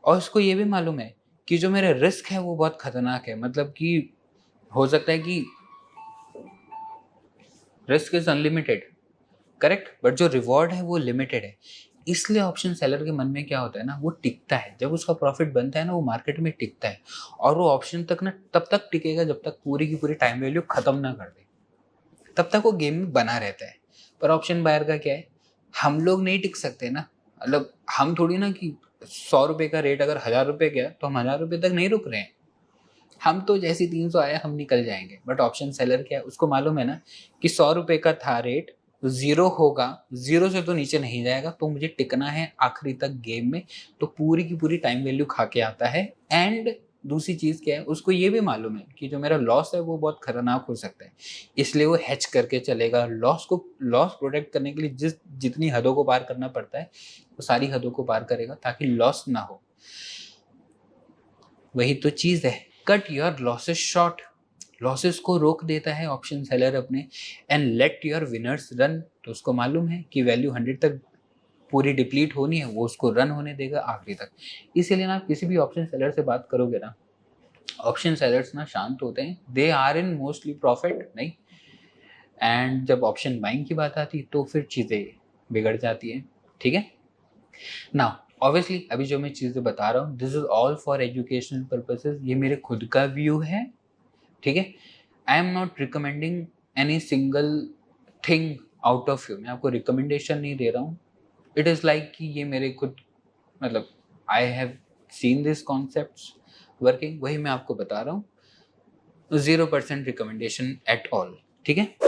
और उसको ये भी मालूम है कि जो मेरा रिस्क है वो बहुत खतरनाक है। मतलब कि हो सकता है कि risk is unlimited, correct, but जो रिवॉर्ड है वो लिमिटेड है। इसलिए ऑप्शन सेलर के मन में क्या होता है ना, वो टिकता है। जब उसका प्रॉफिट बनता है ना, वो मार्केट में टिकता है, और वो ऑप्शन तक ना तब तक टिकेगा जब तक पूरी की पूरी टाइम वैल्यू खत्म ना कर दे, तब तक वो गेम में बना रहता है। पर ऑप्शन बायर का क्या है, हम लोग नहीं टिक सकते ना। मतलब हम थोड़ी ना कि 100 रुपये का रेट अगर 1,000 रुपये गया तो हम 1,000 रुपये तक नहीं रुक रहे हैं। हम तो जैसे 300 आया हम निकल जाएंगे। बट ऑप्शन सेलर क्या है, उसको मालूम है ना कि 100 रुपये का था रेट, जीरो होगा, जीरो से तो नीचे नहीं जाएगा, तो मुझे टिकना है आखिरी तक गेम में। तो पूरी की पूरी टाइम वैल्यू खा के आता है। एंड दूसरी चीज़ क्या है, उसको ये भी मालूम है कि जो मेरा लॉस है वो बहुत खतरनाक हो सकता है, इसलिए वो हैच करके चलेगा। लॉस प्रोटेक्ट करने के लिए जितनी हदों को पार करना पड़ता है वो सारी हदों को पार करेगा ताकि लॉस ना हो। वही तो चीज़ है, cut your losses short, losses को रोक देता है ऑप्शन सेलर अपने, and let your winners run, तो उसको मालूम है कि वैल्यू 100 तक पूरी डिप्लीट होनी है, वो उसको रन होने देगा आखिरी तक। इसीलिए ना आप किसी भी ऑप्शन सेलर से बात करोगे ना, ऑप्शन सेलर्स ना शांत होते हैं, they are in mostly profit नहीं। एंड जब ऑप्शन बाइंग की बात आती है तो फिर चीज़ें बिगड़ जाती है, ठीक है। नाउ ऑब्वियसली अभी जो मैं चीज़ें बता रहा हूँ, this is all for educational purposes, ये मेरे खुद का व्यू है, ठीक है। I am not recommending any single thing out of you, मैं आपको रिकमेंडेशन नहीं दे रहा हूँ। इट इज़ लाइक कि ये मेरे खुद, मतलब I have seen this concepts working, वही मैं आपको बता रहा हूँ। 0% रिकमेंडेशन एट ऑल, ठीक है।